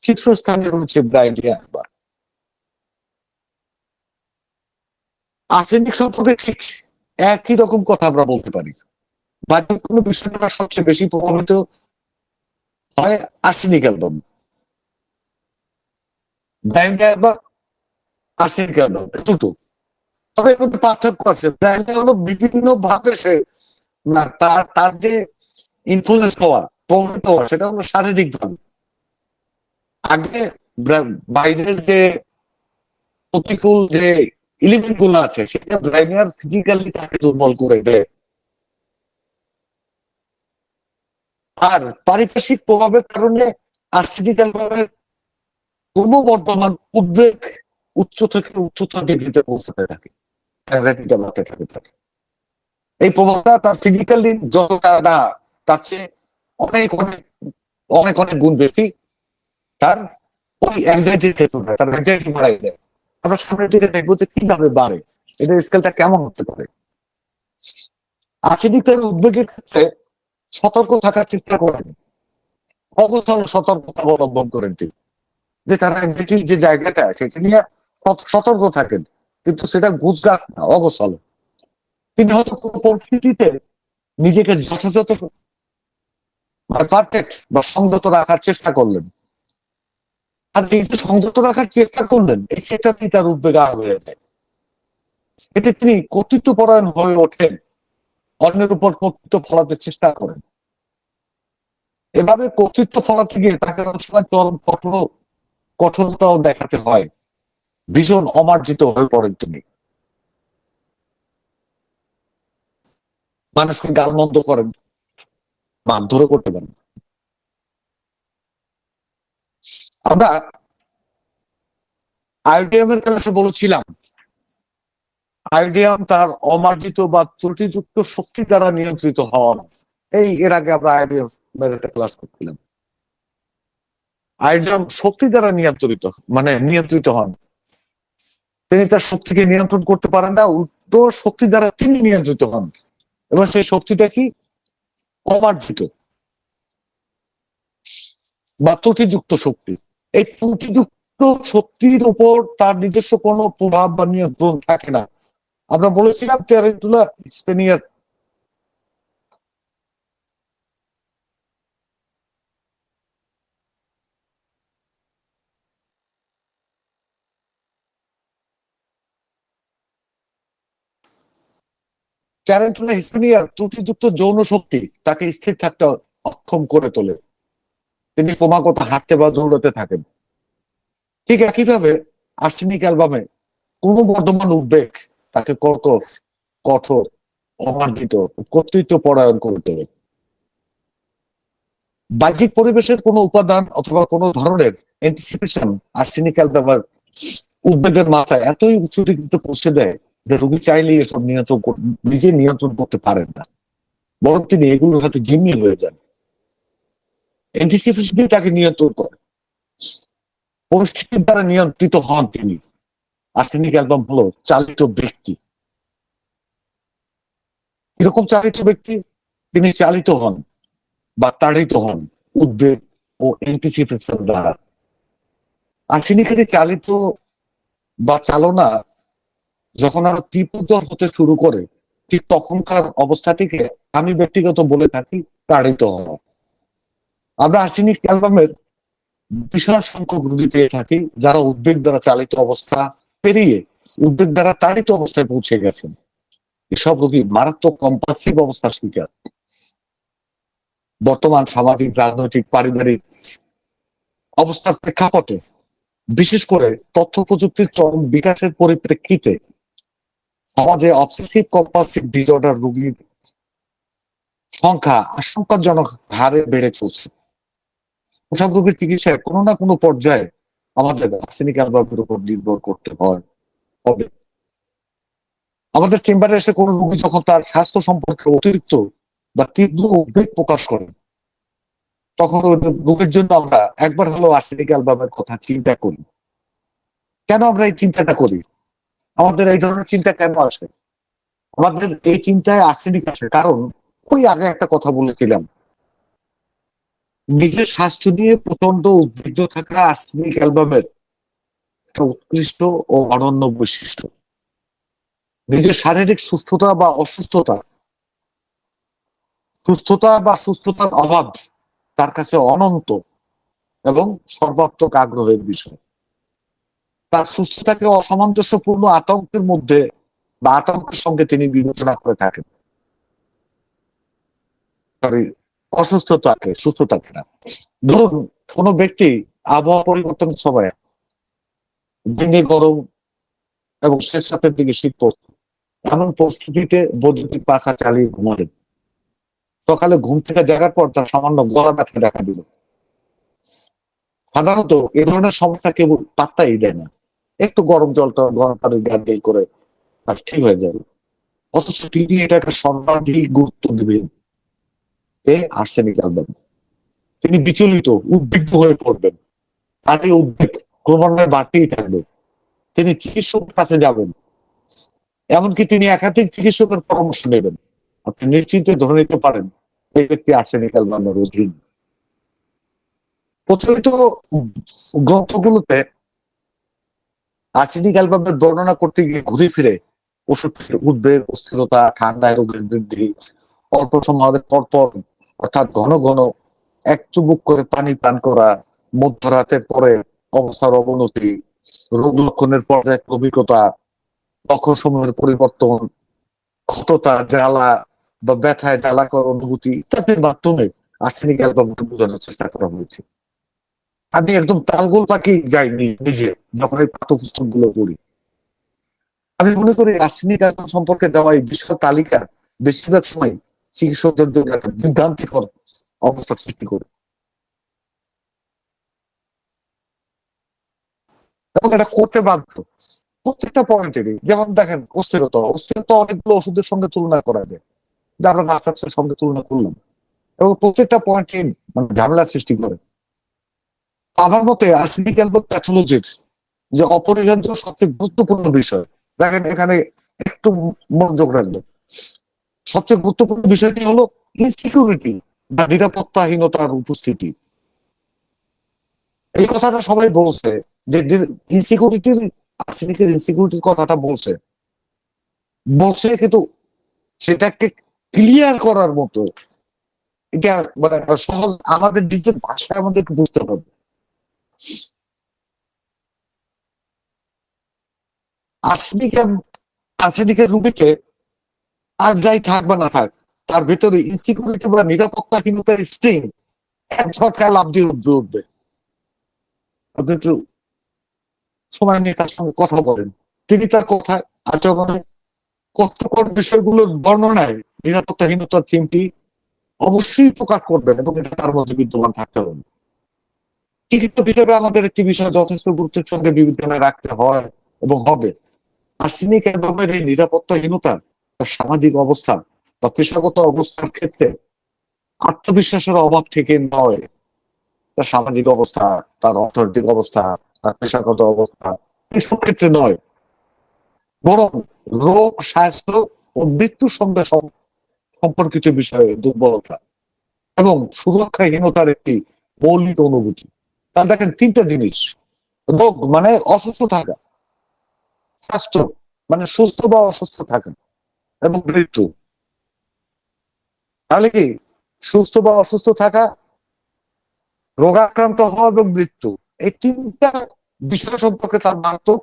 শীর্ষস্থানে রয়েছে ব্রায়ানিয়া। আর্সেনিক সম্পর্কে ঠিক একই রকম কথা আমরা বলতে পারি। বাহ্যিক কোনো বিষয়টা সবচেয়ে বেশি প্রভাবিত হয় আর্সেনিক অ্যালবাম, ব্রায়ানিয়া বা আর্সেনিক অ্যালবাম, দুটো। তবে এর মধ্যে পার্থক্য আছে। ব্রায়ানিয়া হলো বিভিন্ন ভাবে সে না, তার তার যে ইনফ্লুয়েন্স হওয়া, প্রভাবিত হওয়া, সেটা হলো শারীরিক ভাবে। আগে বাইরের যে প্রতিকূল যে এলিমেন্ট গুলো আছে সেটা ব্রাইনার ফিজিক্যালি তাকে দুর্বল করে দেয়। আর পারিপার্শ্বিক প্রভাবের কারণে আর্সেনিক অ্যালবামের ক্রমবর্ধমান উদ্বেগ উচ্চ থেকে উচ্চতা ডিগ্রিতে পৌঁছতে থাকে, অ্যাংজাইটিটা বাড়তে থাকে তাকে। এই প্রভাবটা তার ফিজিক্যালি যতটা না, তার চেয়ে অনেক অনেক অনেক অনেক গুণ বেশি তার ওই অ্যাংজাইটির ক্ষেত্রে, তার অ্যাংজাইটি বাড়াই দেয়। আমরা সামনের দিকে দেখবো যে কিভাবে বাড়ে, এটার স্কেলটা কেমন হতে পারে। আর্সেনিক তার উদ্বেগের ক্ষেত্রে সতর্ক থাকার চেষ্টা করেন, অগোছালো সতর্কতা অবলম্বন করেন তিনি, যে তারা অ্যাংজাইটির যে জায়গাটা সেটা নিয়ে সতর্ক থাকেন, কিন্তু সেটা গুজগাছ না, অগোছালো। তিনি হয়তো কোনো পরিস্থিতিতে নিজেকে যথাযথ পারফেক্ট বা সংযত রাখার চেষ্টা করলেন, আর এই যে সংযত রাখার চেষ্টা করলেন এই সেটাতেই তার উদ্বেগ আরো বেড়ে যায়। এতে তিনি কর্তৃত্বপরায়ণ হয়ে ওঠেন, অন্যের উপর কর্তৃত্ব ফলাতে চেষ্টা করেন। এভাবে কর্তৃত্ব ফলাতে গিয়ে তাকে অনেক সময় চরম কঠোরতাও দেখাতে হয়, ভীষণ অমার্জিত হয়ে পড়েন তিনি, মানুষকে গালমন্দ করেন, মারধরও করতে পারেন। আমরা আইডিএম এর ক্লাসে বলেছিলাম আইডিয়াম তার অমার্জিত বা ত্রুটিযুক্ত শক্তি দ্বারা নিয়ন্ত্রিত হন। এর আগে আমরা আইডিয়াম এর একটা ক্লাস করছিলাম। আইডিয়াম শক্তি দ্বারা নিয়ন্ত্রিত হন। তিনি তার শক্তিকে নিয়ন্ত্রণ করতে পারেন না, উল্টো শক্তি দ্বারা তিনি নিয়ন্ত্রিত হন, এবং সেই শক্তিটা কি? অমার্জিত বা ত্রুটিযুক্ত শক্তি। এই ত্রুটিযুক্ত শক্তির উপর তার নিজস্ব কোনো প্রভাব বা নিয়ন্ত্রণ থাকে না। আমরা বলেছিলাম টেরেন্টুলা স্পেনিয়ার ট্যারেন্টুলা হিসপেনিয়ার ত্রুটিযুক্ত যৌন শক্তি তাকে স্থির থাকতে অক্ষম করে তোলে, তিনি ক্রমাগত হাঁটতে বা দৌড়াতে থাকেন। ঠিক একইভাবে আর্সেনিক অ্যালবামে ক্রমবর্ধমান উদ্বেগ তাকে কর্কশ, কঠোর, অমার্জিত, কর্তৃত্ব পরায়ণ করে তোলে। বাহ্যিক পরিবেশের কোনো উপাদান অথবা কোনো ধরনের অ্যান্টিসিপেশন আর্সেনিক অ্যালবামের উদ্বেগের মাথায় এতই উচ্চ ডিগ্রিতে পৌঁছে দেয় যে রোগী চাইলেই এসব নিজে নিয়ন্ত্রণ করতে পারেন না, বরং তিনি এগুলোর হাতে জিম্মি হয়ে যান। অ্যান্টিসিপেশন তাকে নিয়ন্ত্রণ করে, পরিস্থিতির দ্বারা নিয়ন্ত্রিত হন তিনি। আর্সেনিক অ্যালবাম হলো চালিত ব্যক্তি। এরকম চালিত ব্যক্তি, তিনি চালিত হন বা তাড়িত হন উদ্বেগ ও অ্যান্টিসিপেশন দ্বারা। আর্সেনিকের চালিত বা চালনা যখন আরো তীব্রতর হতে শুরু করে, ঠিক তখনকার অবস্থাটিকে আমি ব্যক্তিগত বলে থাকি তাড়িত হওয়া। আমরা আর্সেনিক অ্যালবামের বিশাল সংখ্যক রোগী পেয়ে থাকি যারা উদ্বেগ দ্বারা চালিত অবস্থা পেরিয়ে উদ্বেগ দ্বারা তাড়িত অবস্থায় পৌঁছে গেছেন। এসব রোগী মারাত্মক কম্পালসিভ অবস্থার শিকার। বর্তমান সামাজিক, রাজনৈতিক, পারিবারিক অবস্থার প্রেক্ষাপটে, বিশেষ করে তথ্য প্রযুক্তির চরম বিকাশের পরিপ্রেক্ষিতে সমাজে অবসেসিভ কম্পালসিভ ডিসঅর্ডার রোগীর সংখ্যা আশঙ্কাজনক হারে বেড়ে চলছে। ওসব রোগীর চিকিৎসায় কোনো না কোনো পর্যায়ে আমাদের আর্সেনিক অ্যালবামের উপর নির্ভর করতে হবে। আমাদের চেম্বারে এসে কোনো রোগী যখন তার স্বাস্থ্য সম্পর্কে অতিরিক্ত বা তীব্র উদ্বেগ প্রকাশ করেন, তখন ওই রোগীর জন্য আমরা একবার হলেও আর্সেনিক অ্যালবামের কথা চিন্তা করি। কেন আমরা এই চিন্তাটা করি? আমাদের এই ধরনের চিন্তা কেন আসে? আমাদের এই চিন্তায় আর্সেনিক আসে কারণ ওই আগে একটা কথা বলেছিলাম, নিজের স্বাস্থ্য নিয়ে প্রচন্ড উদ্বিগ্ন থাকা আর্সেনিক অ্যালবামের একটা উৎকৃষ্ট ও অনন্য বৈশিষ্ট্য। নিজের শারীরিক সুস্থতার অভাব তার কাছে অনন্ত এবং সর্বাত্মক আগ্রহের বিষয়। তার সুস্থতাকে অসামঞ্জস্যপূর্ণ আতঙ্কের মধ্যে আতঙ্কের সঙ্গে তিনি বিবেচনা করে থাকেন। সরি, অসুস্থ থাকে, সুস্থ থাকে না। ধরুন কোনো ব্যক্তি আবহাওয়া পরিবর্তনের সময় দিনে গরম এবং শেষ রাতের দিকে শীত পড়ছে, এমন পরিস্থিতিতে বৈদ্যুতিক পাখা চালিয়ে ঘুমালেন। সকালে ঘুম থেকে জাগার পর তার সামান্য গলা ব্যথা দেখা দিল। সাধারণত এ ধরনের সমস্যা কেউ পাত্তাই দেয় না, একটু গরম জলটা গরম পানি গার্গেল করে আর ঠিক হয়ে যাবে। অথচ তিনি এটাকে সর্বাধিক গুরুত্ব দিবেন আর্সেনিক অ্যালবাম। তিনি বিচলিত, উদ্বিগ্ন হয়ে পড়বেন, আর এই উদ্বেগ ক্রমান্বয়ে বাড়তেই থাকবে। তিনি চিকিৎসকের কাছে যাবেন, এমনকি তিনি একাধিক চিকিৎসকের পরামর্শ নেবেন। আপনি নিশ্চিন্তে ধরে নিতে পারেন এই ব্যক্তি আর্সেনিক অ্যালবামের অধীন। প্রচলিত গ্রন্থগুলোতে আর্সেনিক অ্যালবামের বর্ণনা করতে গিয়ে ঘুরে ফিরে ওষুধের উদ্বেগ, অস্থিরতা, ঠান্ডায় রোগের বৃদ্ধি, অল্প সময়ের পরপর অর্থাৎ ঘন ঘন এক চুমুক করে পানি পান করা, মধ্যরাতের পরে অবস্থার অবনতি, রোগ লক্ষণের পর্যায়ে অভিজ্ঞতা, লক্ষণ সমূহের পরিবর্তন, ক্ষততা, জ্বালা বা ব্যথায় জ্বালাকর অনুভূতি ইত্যাদির মাধ্যমে আর্সেনিক অ্যালবামকে বোঝানোর চেষ্টা করা হয়েছে। আমি একদম তালগোল পাখি যাইনি নিজে যখন এই পাঠ্যপুস্তক গুলো পড়ি। আমি মনে করি আর্সেনিক অ্যালবাম সম্পর্কে দেওয়া এই বিশাল তালিকা বেশিরভাগ সময় চিকিৎসকদের জন্য একটা বিভ্রান্তিকর অবস্থা সৃষ্টি করে এবং এটা করতে বাধ্য প্রত্যেকটা পয়েন্টেরই। যেমন দেখেন অস্থিরতা, অস্থিরতা অনেকগুলো ওষুধের সঙ্গে তুলনা করা যায়, যা আমরা নাফাক্সের সঙ্গে তুলনা করলাম, এবং প্রত্যেকটা পয়েন্টে মানে ঝামেলার সৃষ্টি করে। আমার মতে আর্সেনিক অ্যালবাম প্যাথোলজির যে অপরিহার্য সবচেয়ে গুরুত্বপূর্ণ বিষয়, দেখেন এখানে একটু মনোযোগ রাখবেন। সবচেয়ে গুরুত্বপূর্ণ বিষয়টি হলো ইনসিকিউরিটি বা নিরাপত্তাহীনতার উপস্থিতি। এই কথাটা সবাই বলছে যে ইনসিকিউরিটির, আর্সেনিকের ইনসিকিউরিটির কথাটা বলছে বলছে কিন্তু সেটাকে ক্লিয়ার করার মতো এটা মানে সহজ আমাদের নিজের ভাষায় আমাদেরকে বুঝতে হবে। আর্সেনিক আর্সেনিকের রুগীকে আর যাই থাক বা না থাক, তার ভেতরে ইনসিকিউরিটি বা নিরাপত্তাহীনতার স্প্রিং এক ঝটকায় লাভ দিয়ে উঠবে উঠবে। আপনি একটু সময় নিয়ে তার সঙ্গে কথা বলেন, তিনি তার কথায়, আচরণে, কষ্টকর বিষয়গুলোর বর্ণনায় নিরাপত্তাহীনতার থিমটি অবশ্যই প্রকাশ করবেন এবং এটা তার মধ্যে বিদ্যমান থাকতে হবে। চিকিৎসক হিসেবে আমাদের একটি বিষয় যথেষ্ট গুরুত্বের সঙ্গে বিবেচনায় রাখতে হয় এবং হবে। আর্সেনিক অ্যালবামের এই নিরাপত্তাহীনতা তার সামাজিক অবস্থা বা পেশাগত অবস্থার ক্ষেত্রে আত্মবিশ্বাসের অভাব থেকে নয়, তার সামাজিক অবস্থা, তার অর্থনৈতিক অবস্থা, তার পেশাগত অবস্থা, এসব ক্ষেত্রে নয়, বরং রোগ, স্বাস্থ্য ও মৃত্যুর সঙ্গে সম্পর্কিত বিষয়ে দুর্বলতা এবং সুরক্ষাহীনতার একটি মৌলিক অনুভূতি। তার দেখেন তিনটা জিনিস: রোগ মানে অসুস্থ থাকা, স্বাস্থ্য মানে সুস্থ বা অসুস্থ থাকা, এবং মৃত্যু। তাহলে কি সুস্থ বা অসুস্থ থাকা, রোগাক্রান্ত হওয়া এবং মৃত্যু, এই তিনটা বিষয় সম্পর্কে তার মারাত্মক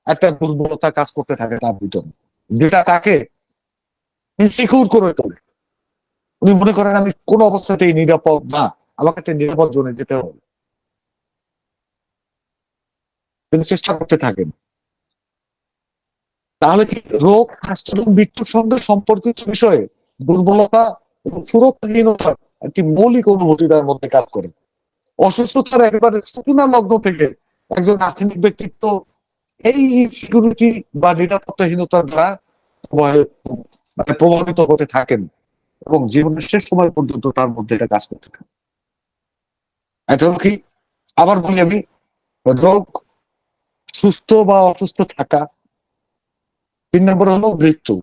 একটা দুর্বলতা কাজ করতে থাকে তার ভিতরে, যেটা তাকে ইনসিকিউর করে তোলে। উনি মনে করেন আমি কোন অবস্থাতেই নিরাপদ না, আমাকে একটা নিরাপদ জোনে যেতে হবে। তিনি চেষ্টা করতে থাকেন। তাহলে কি রোগ, স্বাস্থ্য এবং মৃত্যুর সঙ্গে সম্পর্কিত বিষয়ে দুর্বলতা এবং সুরক্ষাহীনতার একটি মৌলিক অনুভূতি তার মধ্যে কাজ করে। অসুস্থতার একেবারে সূচনা লগ্ন থেকে একজন আর্থিক ব্যক্তিত্ব এই ইনসিকিউরিটি বা নিরাপত্তাহীনতার দ্বারা মানে প্রভাবিত হতে থাকেন এবং জীবনের শেষ সময় পর্যন্ত তার মধ্যে এটা কাজ করতে থাকে। এটা হলো কি, আবার বলি আমি, রোগ, সুস্থ বা অসুস্থ থাকা, 3 নম্বর হলো মৃত্যু।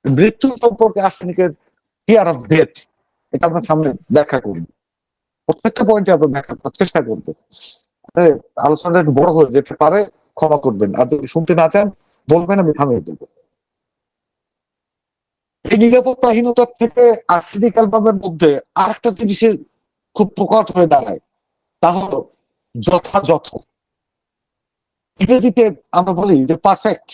মৃত্যু সম্পর্কে আর্সেনিকের ফিয়ার অফ ডেথ, এটা আমরা সামনে ব্যাখ্যা করব। প্রত্যেকটা পয়েন্টে আমরা ব্যাখ্যা করার চেষ্টা করবো। আলোচনাটা একটু বড় হয়ে যেতে পারে, ক্ষমা করবেন। আর যদি শুনতে না চান বলবেন, আমি থামিয়ে দেবো। এই নিরাপত্তাহীনতার থেকে আর্সেনিক অ্যালবামের মধ্যে আরেকটা জিনিসের খুব প্রকট হয়ে দাঁড়ায়, তা হলো যথাযথ। ইংরেজিতে আমরা বলি যে পারফেক্ট,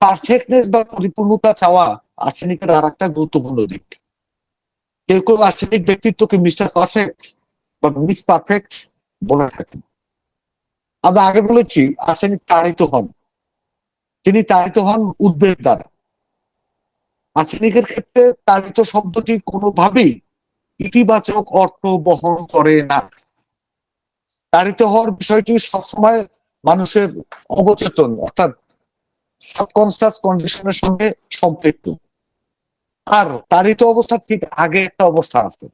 পারফেক্টনেস বা পরিপূর্ণতা চাওয়া আর্সেনিকের আর একটা গুরুত্বপূর্ণ দিক। কেউ কেউ আর্সেনিক ব্যক্তিত্বকে মিস্টার পারফেক্ট বা মিস পারফেক্ট বলে থাকেন। আমরা আগে বলেছি আর্সেনিক তাড়িত হন, তিনি তাড়িত হন উদ্বেগ দ্বারা। আর্সেনিকের ক্ষেত্রে তাড়িত শব্দটি কোনোভাবেই ইতিবাচক অর্থ বহন করে না। তাড়িত হওয়ার বিষয়টি সবসময় মানুষের অবচেতন অর্থাৎ সাবকনসিয়াস কন্ডিশনের সঙ্গে সম্পৃক্ত। আর তাড়িত অবস্থার ঠিক আগে একটা অবস্থা আছে,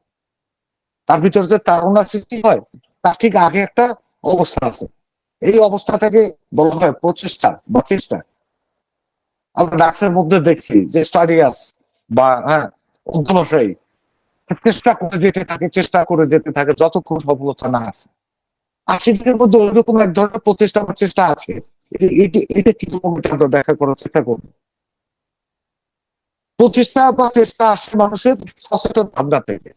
তার ভিতরে যে তাড়না সৃষ্টি হয় তার ঠিক আগে একটা অবস্থা আছে। এই অবস্থাটাকে বলা হয় প্রচেষ্টা বা চেষ্টা। আমরা ডাক্সের মধ্যে দেখছি যে স্টাডিয়াস বা অধ্যবসায়ী চেষ্টা করে যেতে থাকে, চেষ্টা করে যেতে থাকে যতক্ষণ সফলতা না আসে। আশিকের মধ্যে ওইরকম এক ধরনের প্রচেষ্টা বা চেষ্টা আছে। এটা কিন্তু আমরা দেখা করার চেষ্টা করবো। প্রচেষ্টা বা চেষ্টা আসে মানুষের সচেতন ভাবনা থেকে।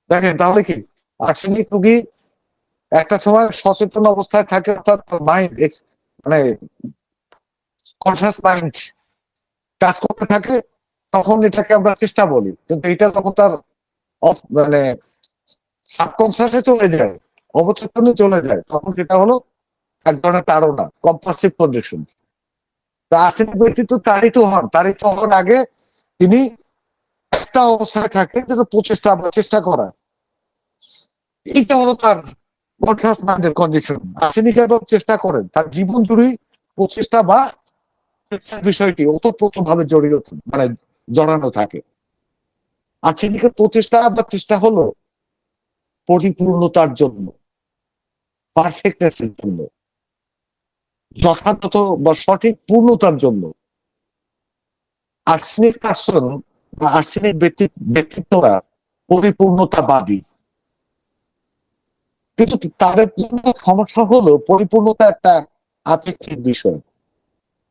দেখেন তাহলে কি আর্সেনিক রোগী একটা সময় সচেতন অবস্থায় থাকে, অর্থাৎ মাইন্ড মানে কনসাস মাইন্ড কাজ করতে থাকে, তখন এটাকে আমরা চেষ্টা বলি। কিন্তু এটা যখন তার মানে সাবকনসিয়াসে চলে যায়, অবচেতনে চলে যায়, তখন সেটা হলো এক ধরনের তাড়না, কম্পালসিভ কন্ডিশন। তা আর্সেনিক ব্যক্তিত্ব তাড়িত হওয়ার আগে তিনি একটা অবস্থায় থাকে যেটা প্রচেষ্টা বা চেষ্টা করা। এইটা হলো তার কনসাস মাইন্ডের কন্ডিশন। আর্সেনিক এবং চেষ্টা করেন তার জীবন জুড়েই প্রচেষ্টা বা চেষ্টার বিষয়টি ওতপ্রোতভাবে জড়িত মানে জড়ানো থাকে। আর্সেনিকের প্রচেষ্টা বা চেষ্টা হলো পরিপূর্ণতার জন্য, পারফেক্টনেসের জন্য, যথাযথ বা সঠিক পূর্ণতার জন্য। আর্সেনিক পার্সন বা আর্সেনিক ব্যক্তিত্বরা পরিপূর্ণতাবাদী, কিন্তু তাদের জন্য সমস্যা হলো পরিপূর্ণতা একটা আপেক্ষিক বিষয়।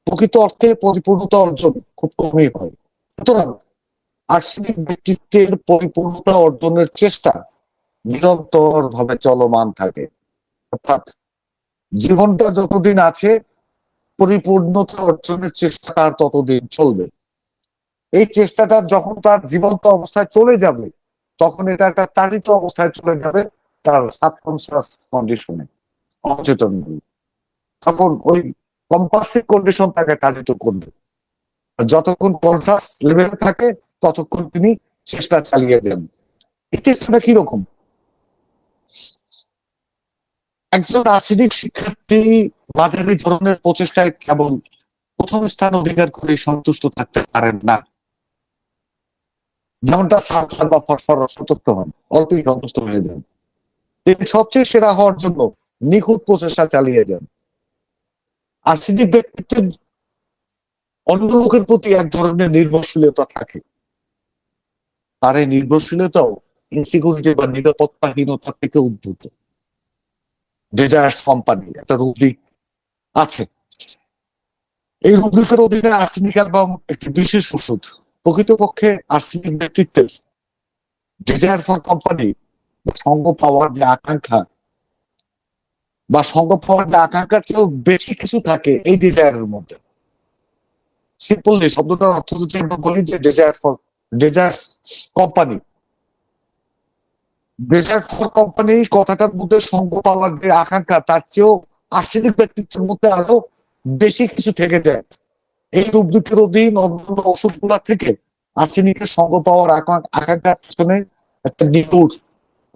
প্রকৃত অর্থে পরিপূর্ণতা অর্জন খুব কমই হয়। সুতরাং আর্সেনিক ব্যক্তিত্বের পরিপূর্ণতা অর্জনের চেষ্টা নিরন্তর ভাবে চলমান থাকে। অর্থাৎ জীবনটা যতদিন আছে পরিপূর্ণতা অর্জনের চেষ্টা তার ততদিন চলবে। এই চেষ্টাটা যখন তার জীবন্ত অবস্থায় চলে যাবে, তখন এটা একটা তাড়িত অবস্থায় চলে যাবে তার সাবকনসিয়াস কন্ডিশনে, অচেতন। তখন ওই কম্পালসিভ কন্ডিশন তাকে তাড়িত করবে। যতক্ষণ কনসাস লেভেলে থাকে ততক্ষণ তিনি চেষ্টা চালিয়ে যান। এই চেষ্টাটা কিরকম? একজন আর্সেনিক শিক্ষার্থী মাঝারি ধরনের প্রচেষ্টায় কেবল প্রথম স্থান অধিকার করে সন্তুষ্ট থাকতে পারেন না। যেমনটা সালফার বা ফসফর সন্তুষ্ট হন, অল্পই সন্তুষ্ট হয়ে যান। তিনি সবচেয়ে সেরা হওয়ার জন্য নিখুঁত প্রচেষ্টা চালিয়ে যান। আর্সেনিক ব্যক্তিত্বের অন্য লোকের প্রতি এক ধরনের নির্ভরশীলতা থাকে। তার এই নির্ভরশীলতাও ইনসিকিউরিটি বা নিরাপত্তাহীনতা থেকে উদ্ভূত। ডেজায়ার্স কোম্পানি একটা রুব্রিক আছে। এই রুব্রিকের অধীনে আর্সেনিক অ্যালবাম একটি বিশেষ ওষুধ। প্রকৃতপক্ষে আর্সেনিক ব্যক্তিত্বের ডিজায়ার ফর কোম্পানি সঙ্গ পাওয়ার যে আকাঙ্ক্ষা বা সঙ্গ পাওয়ার যে আকাঙ্ক্ষার চেয়েও বেশি কিছু থাকে এই ডিজায়ারের মধ্যে। সিম্পলি শব্দটার অর্থ যদি আমরা বলি যে ডেজায়ার্স কোম্পানি, ডেজার্ট ফর কোম্পানি কথাটার মধ্যে সঙ্গ পাওয়ার যে আকাঙ্ক্ষা তার চেয়েও আর্সেনিক ব্যক্তিত্বের মধ্যে আরো বেশি কিছু থেকে যায়। এই রূপদিকের অধীন অন্যান্য ওষুধগুলা থেকে আর্সেনিকের সঙ্গ পাওয়ার আকাঙ্ক্ষার পিছনে একটা নিগুড়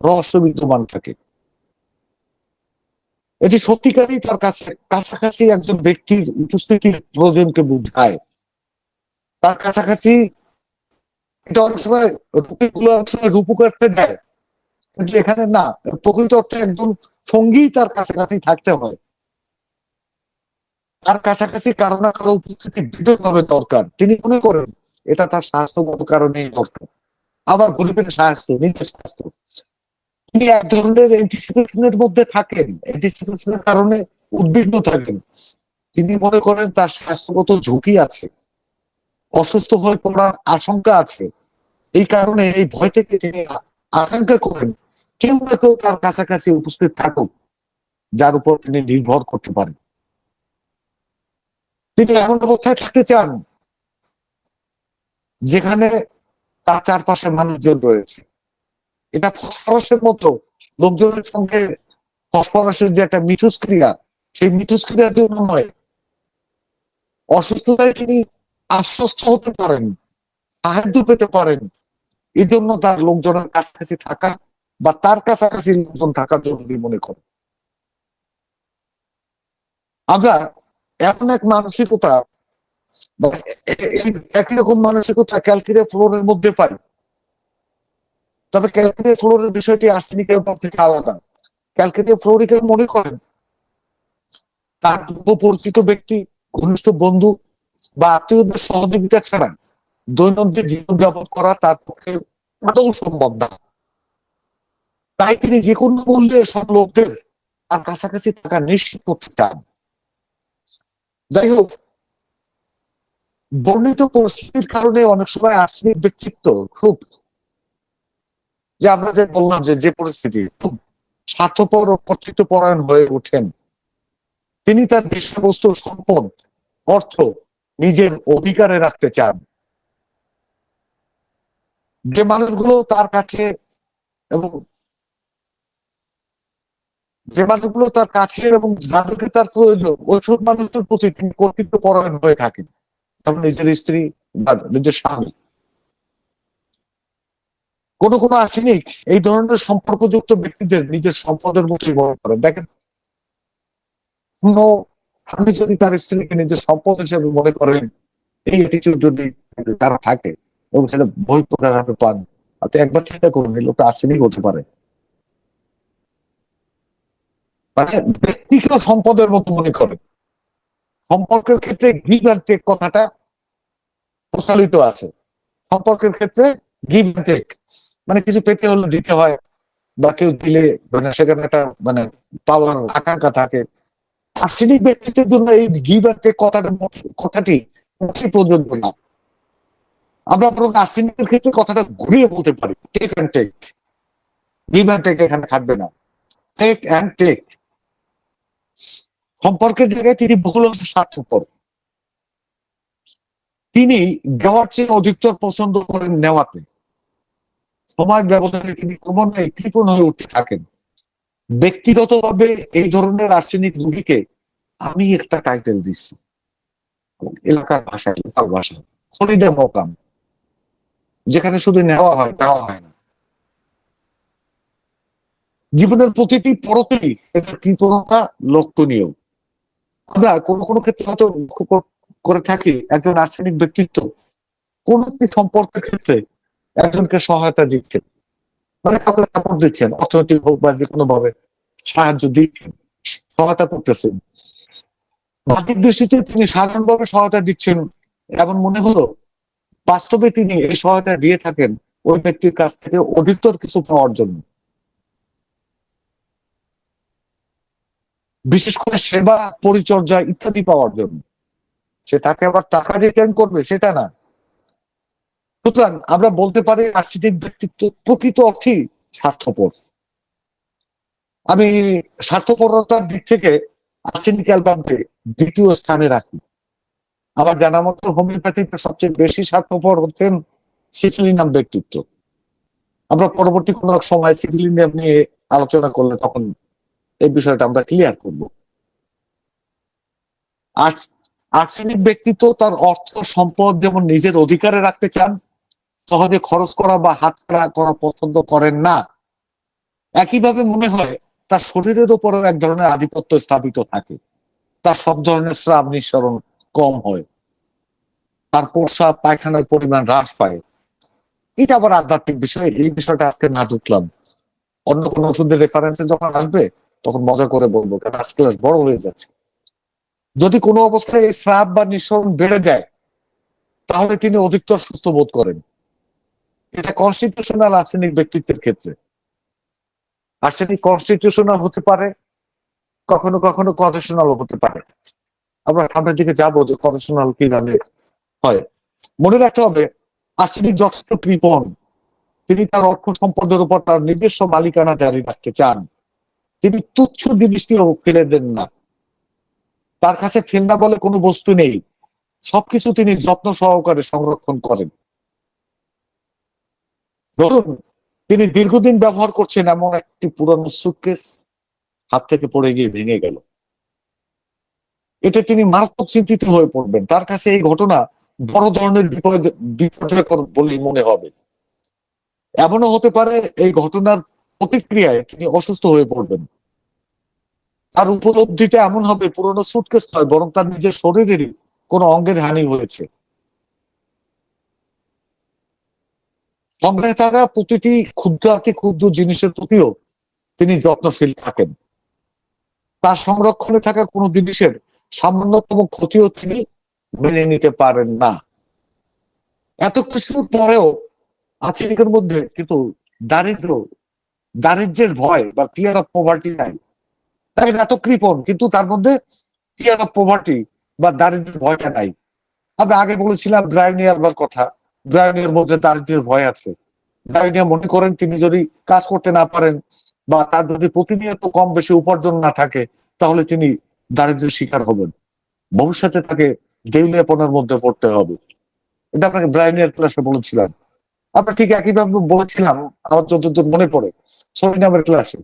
রহস্য বিদ্যমান থাকে। এটি সত্যিকারই তার কাছে কাছাকাছি একজন ব্যক্তির উপস্থিতির প্রয়োজনকে বোঝায়। তার কাছাকাছি এটা অনেক সময় রূপগুলো অনেক সময় রূপকার্থে যায়, কিন্তু এখানে না, প্রকৃত অর্থে একজন সঙ্গী তার কাছাকাছি থাকতে হয়। তার কাছাকাছি কারো না কারো উপস্থিতি ভীষণভাবে দরকার। তিনি মনে করেন এটা তার স্বাস্থ্যগত কারণেই দরকার। আবার গরিবের স্বাস্থ্য, নিজের স্বাস্থ্য, তিনি এক ধরনের অ্যান্টিসিপেশনের মধ্যে থাকেন, অ্যান্টিসিপেশনের কারণে উদ্বিগ্ন থাকেন। তিনি মনে করেন তার স্বাস্থ্যগত ঝুঁকি আছে, অসুস্থ হয়ে পড়ার আশঙ্কা আছে। এই কারণে এই ভয় থেকে তিনি আকাঙ্ক্ষা করেন কেউ না কেউ তার কাছাকাছি উপস্থিত থাকুক যার উপর তিনি নির্ভর করতে পারেন। তিনি এমন অবস্থায় থাকতে চান যেখানে তার চারপাশে মানুষজন রয়েছে, এটা ফসফরাসের মতো লোকজনের সঙ্গে ফসফরাসের যে একটা মিথস্ক্রিয়া, সেই মিথস্ক্রিয়ার জন্য নয়, অসুস্থতায় তিনি আশ্বস্ত হতে পারেন, সাহায্য পেতে পারেন, এই জন্য তার লোকজনের কাছাকাছি থাকা বা তার কাছাকাছি লোকজন থাকা জরুরি মনে করে। আমরা এমন এক মানসিকতা বা এই একই রকম মানসিকতা ক্যালকিরিয়া ফ্লোরের মধ্যে পাই। তবে ক্যালকিরিয়া ফ্লোরের বিষয়টি আর্সেনিকের থেকে আলাদা। ক্যালকিরিয়া ফ্লোরিকে মনে করেন তার পরিচিত ব্যক্তি, ঘনিষ্ঠ বন্ধু বা আত্মীয়দের সহযোগিতা ছাড়া দৈনন্দিন জীবন যাপন করা তার পক্ষে আদৌ সম্ভব না। তাই তিনি যে কোনো মূল্যে সব লোকদের তার কাছাকাছি থাকা নিশ্চিত করতে চান। যাই হোক, বর্ণিত পরিস্থিতির কারণে অনেক সময় আর্সেনিক ব্যক্তিত্ব খুব, যে আমরা যে বললাম যে পরিস্থিতি, খুব স্বার্থপর ও কর্তৃত্বপরায়ণ হয়ে ওঠেন। তিনি তার বিষয়বস্তু, সম্পদ, অর্থ নিজের অধিকারে রাখতে চান। যে মানুষগুলো তার কাছে এবং যাদেরকে তার প্রয়োজন, ওইসব মানুষের প্রতি তিনি কর্তৃত্বপরায়ণ হয়ে থাকেন, যেমন নিজের স্ত্রী বা নিজের স্বামী। কোন কোন আর্সেনিক এই ধরনের সম্পর্কযুক্ত ব্যক্তিদের নিজের সম্পদের মতোই ব্যবহার করেন। দেখেন, আপনি যদি তার স্ত্রীকে নিজের সম্পদ হিসেবে মনে করেন, এই অ্যাটিটিউড যদি তারা থাকে এবং সেটা বহিঃপ্রকাশ আপনি পান, আপনি একবার চিন্তা করুন এই লোকটা আর্সেনিক হতে পারে। মানে ব্যক্তিকে সম্পদের মতো মনে করে। সম্পর্কের ক্ষেত্রে গিভ অ্যান্ড টেক কথাটা প্রচলিত আছে। সম্পর্কের ক্ষেত্রে গিভ অ্যান্ড টেক মানে কিছু পেতে হলে দিতে হয়, বা কেউ দিলে মানে সেখানে একটা মানে পাওয়ার আকাঙ্ক্ষা থাকে। আর্সেনিক ব্যক্তিত্বের জন্য এই গিভ অ্যান্ড টেক কথাটি মোটেই প্রযোজ্য না। আমরা বরং আর্সেনিকের ক্ষেত্রে কথাটা ঘুরিয়ে বলতে পারি, take and take. Give and take এখানে থাকবে না, টেক অ্যান্ড টেক। সম্পর্কের জায়গায় তিনি বহুল অংশে স্বার্থপর। তিনি দেওয়ার চেয়ে অধিকতর পছন্দ করেন নেওয়াতে। সময় ব্যবধানে তিনি ক্রমান্বয়ে কৃপণ হয়ে উঠতে থাকেন। ব্যক্তিগতভাবে এই ধরনের আর্সেনিক রোগীকে আমি একটা টাইটেল দিচ্ছি, এলাকার ভাষায়, লোকাল ভাষায়, খলিদে মোকাম, যেখানে শুধু নেওয়া হয়, দেওয়া হয় না। জীবনের প্রতিটি পরতেই এদের কৃপণতা লক্ষণীয়। আমরা কোনো কোনো ক্ষেত্রে হয়তো লক্ষ্য করে থাকি, একজন আর্সেনিক ব্যক্তিত্ব কোন একটি সম্পর্কের ক্ষেত্রে একজনকে সহায়তা দিচ্ছেন, মানে কাউকে সাপোর্ট দিচ্ছেন, অর্থনৈতিক হোক বা যে কোনো ভাবে সাহায্য দিচ্ছেন, সহায়তা করতেছেন। বাহ্যিক দৃষ্টিতে তিনি সাধারণভাবে সহায়তা দিচ্ছেন এমন মনে হলো, বাস্তবে তিনি এই সহায়তা দিয়ে থাকেন ওই ব্যক্তির কাছ থেকে অধিকতর কিছু পাওয়ার জন্য, বিশেষ করে সেবা, পরিচর্যা ইত্যাদি পাওয়ার জন্য। সে তাকে আবার টাকা রিটার্ন করবে সেটা না। সুতরাং আমরা বলতে পারি আর্সেনিক ব্যক্তিত্ব প্রকৃত অর্থেই স্বার্থপর। আমি স্বার্থপরতার দিক থেকে আর্সেনিক অ্যালবামকে দ্বিতীয় স্থানে রাখি। আমার জানা মতো হোমিওপ্যাথিতে সবচেয়ে বেশি স্বার্থপর হচ্ছেন সিফিলিনাম ব্যক্তিত্ব। আমরা পরবর্তী কোনো এক সময় সিফিলিনাম নিয়ে আলোচনা করলে তখন এই বিষয়টা আমরা ক্লিয়ার করব। আর্সেনিক ব্যক্তিত্ব তার অর্থ সম্পদ যেমন নিজের অধিকারে রাখতে চান, সহজে খরচ করা বা হাতছাড়া করা পছন্দ করেন না। একইভাবে মনে হয় তার শরীরের উপরেও এক ধরনের আধিপত্য স্থাপিত থাকে। তার সব ধরনের স্রাব নিঃসরণ কম হয়, তার প্রস্রাব পায়খানার পরিমাণ হ্রাস পায়। এটা আবার আধ্যাত্মিক বিষয়, এই বিষয়টা আজকে না ঢুকলাম, অন্য কোনো ওষুধের রেফারেন্সে যখন আসবে তখন মজা করে বলবো, কারণ আজকে ক্লাস বড় হয়ে যাচ্ছে। যদি কোনো অবস্থায় এই স্রাব বা নিঃসরণ বেড়ে যায় তাহলে তিনি অধিকতর সুস্থ বোধ করেন। এটা কনস্টিটিউশনাল আর্সেনিক ব্যক্তিত্বের ক্ষেত্রে। আর্সেনিক কনস্টিটিউশনাল হতে পারে, কখনো কখনো কজেশনাল হতে পারে। আমরা সামনের দিকে যাবো যে কজেশনাল কিভাবে হয়। মনে রাখতে হবে আর্সেনিক যথেষ্ট কৃপণ। তিনি তার অর্থ সম্পদের উপর তার নিজস্ব মালিকানা জারি রাখতে চান। তিনি তুচ্ছ জিনিসটিও ফেলে দেন না। তার কাছে ফেলনা বলে কোনো বস্তু নেই, সবকিছু তিনি যত্ন সহকারে সংরক্ষণ করেন। ধরুন তিনি দীর্ঘদিন ব্যবহার করছেন এমন একটি পুরনো সুটকেস হাত থেকে পড়ে গিয়ে ভেঙে গেল। এতে তিনি মারাত্মক চিন্তিত হয়ে পড়বেন। তার কাছে এই ঘটনা বড় ধরনের বিপর্যয়কর বলেই মনে হবে। এমনও হতে পারে এই ঘটনার প্রতিক্রিয়ায় তিনি অসুস্থ হয়ে পড়বেন। তার উপলব্ধিটা এমন হবে পুরনো সুটকেস নয়, বরং তার নিজের শরীরেরই কোনো অঙ্গের হানি হয়েছে। সঙ্গে থাকা প্রতিটি ক্ষুদ্রাতি ক্ষুদ্র জিনিসের প্রতিও তিনি যত্নশীল থাকেন। তার সংরক্ষণে থাকা কোনো জিনিসের সামান্যতম ক্ষতিও তিনি মেনে নিতে পারেন না। এত কিছুর পরেও আর্সেনিকের মধ্যে কিন্তু দারিদ্র দারিদ্র্যের ভয় বা ফিয়ার অফ পভার্টি নাই। তাই এত কৃপণ, কিন্তু তার মধ্যে ফিয়ার অফ পভার্টি বা দারিদ্র্যের ভয়টা নাই। আমি আগে বলেছিলাম ব্রায়োনিয়ার কথা। ব্রায়োনিয়ার মধ্যে দারিদ্র্যের ভয় আছে। ব্রায়োনিয়া মনে করেন তিনি যদি কাজ করতে না পারেন বা তার যদি প্রতিনিয়ত কম বেশি উপার্জন না থাকে, তাহলে তিনি দারিদ্র্যের শিকার হবেন। ভবিষ্যতে তাকে দেউলিয়াপনার মধ্যে পড়তে হবে। এটা আপনাকে ব্রায়োনিয়ার ক্লাসে বলেছিলাম। আমরা ঠিক একইভাবে বলেছিলাম, আমার যতদূর মনে পড়ে, সরিনামের ক্লাসে।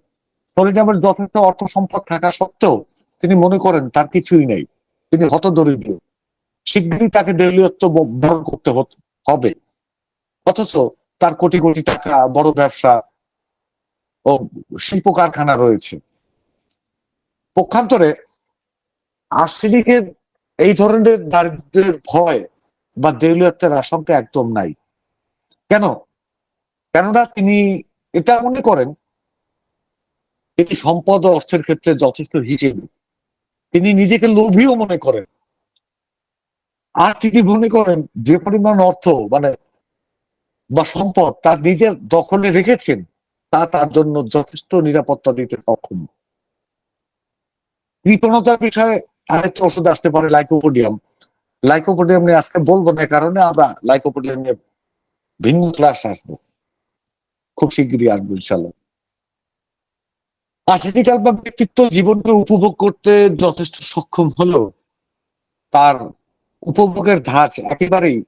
সরিনামের যথেষ্ট অর্থ সম্পদ থাকা সত্ত্বেও তিনি মনে করেন তার কিছুই নেই, তিনি হতদরিদ্র। শীঘ্রই তাকে দেউলিয়ত্ব বরণ করতে হবে। অথচ তার কোটি কোটি টাকা, বড় ব্যবসা ও শিল্প কারখানা রয়েছে। পক্ষান্তরে আর্সেনিকের এই ধরনের দারিদ্র্যের ভয় বা দেউলিয়ত্বের আশঙ্কা একদম নাই। কেন? কেননা তিনি এটা মনে করেন তিনি সম্পদ ও অর্থের ক্ষেত্রে যথেষ্ট হিসেবে। তিনি নিজেকে লোভীও মনে করেন। আর তিনি মনে করেন যে পরিমাণ অর্থ মানে বা সম্পদ তার নিজের দখলে রেখেছেন, তা তার জন্য যথেষ্ট নিরাপত্তা দিতে সক্ষম। কৃপণতার বিষয়ে আরেকটা ওষুধ আসতে পারে, লাইকোপোডিয়াম। লাইকোপোডিয়াম নিয়ে আজকে বলবো না, কারণে আমরা লাইকোপোডিয়াম নিয়ে ভিন্ন ক্লাস আসবো, খুব শিগগিরই আসবো ইনশাল্লাহ। আর্সেনিক অ্যালবাম ব্যক্তিত্ব জীবনকে উপভোগ করতে যথেষ্ট সক্ষম হলেও তার উপভোগের ধাঁচ একেবারেই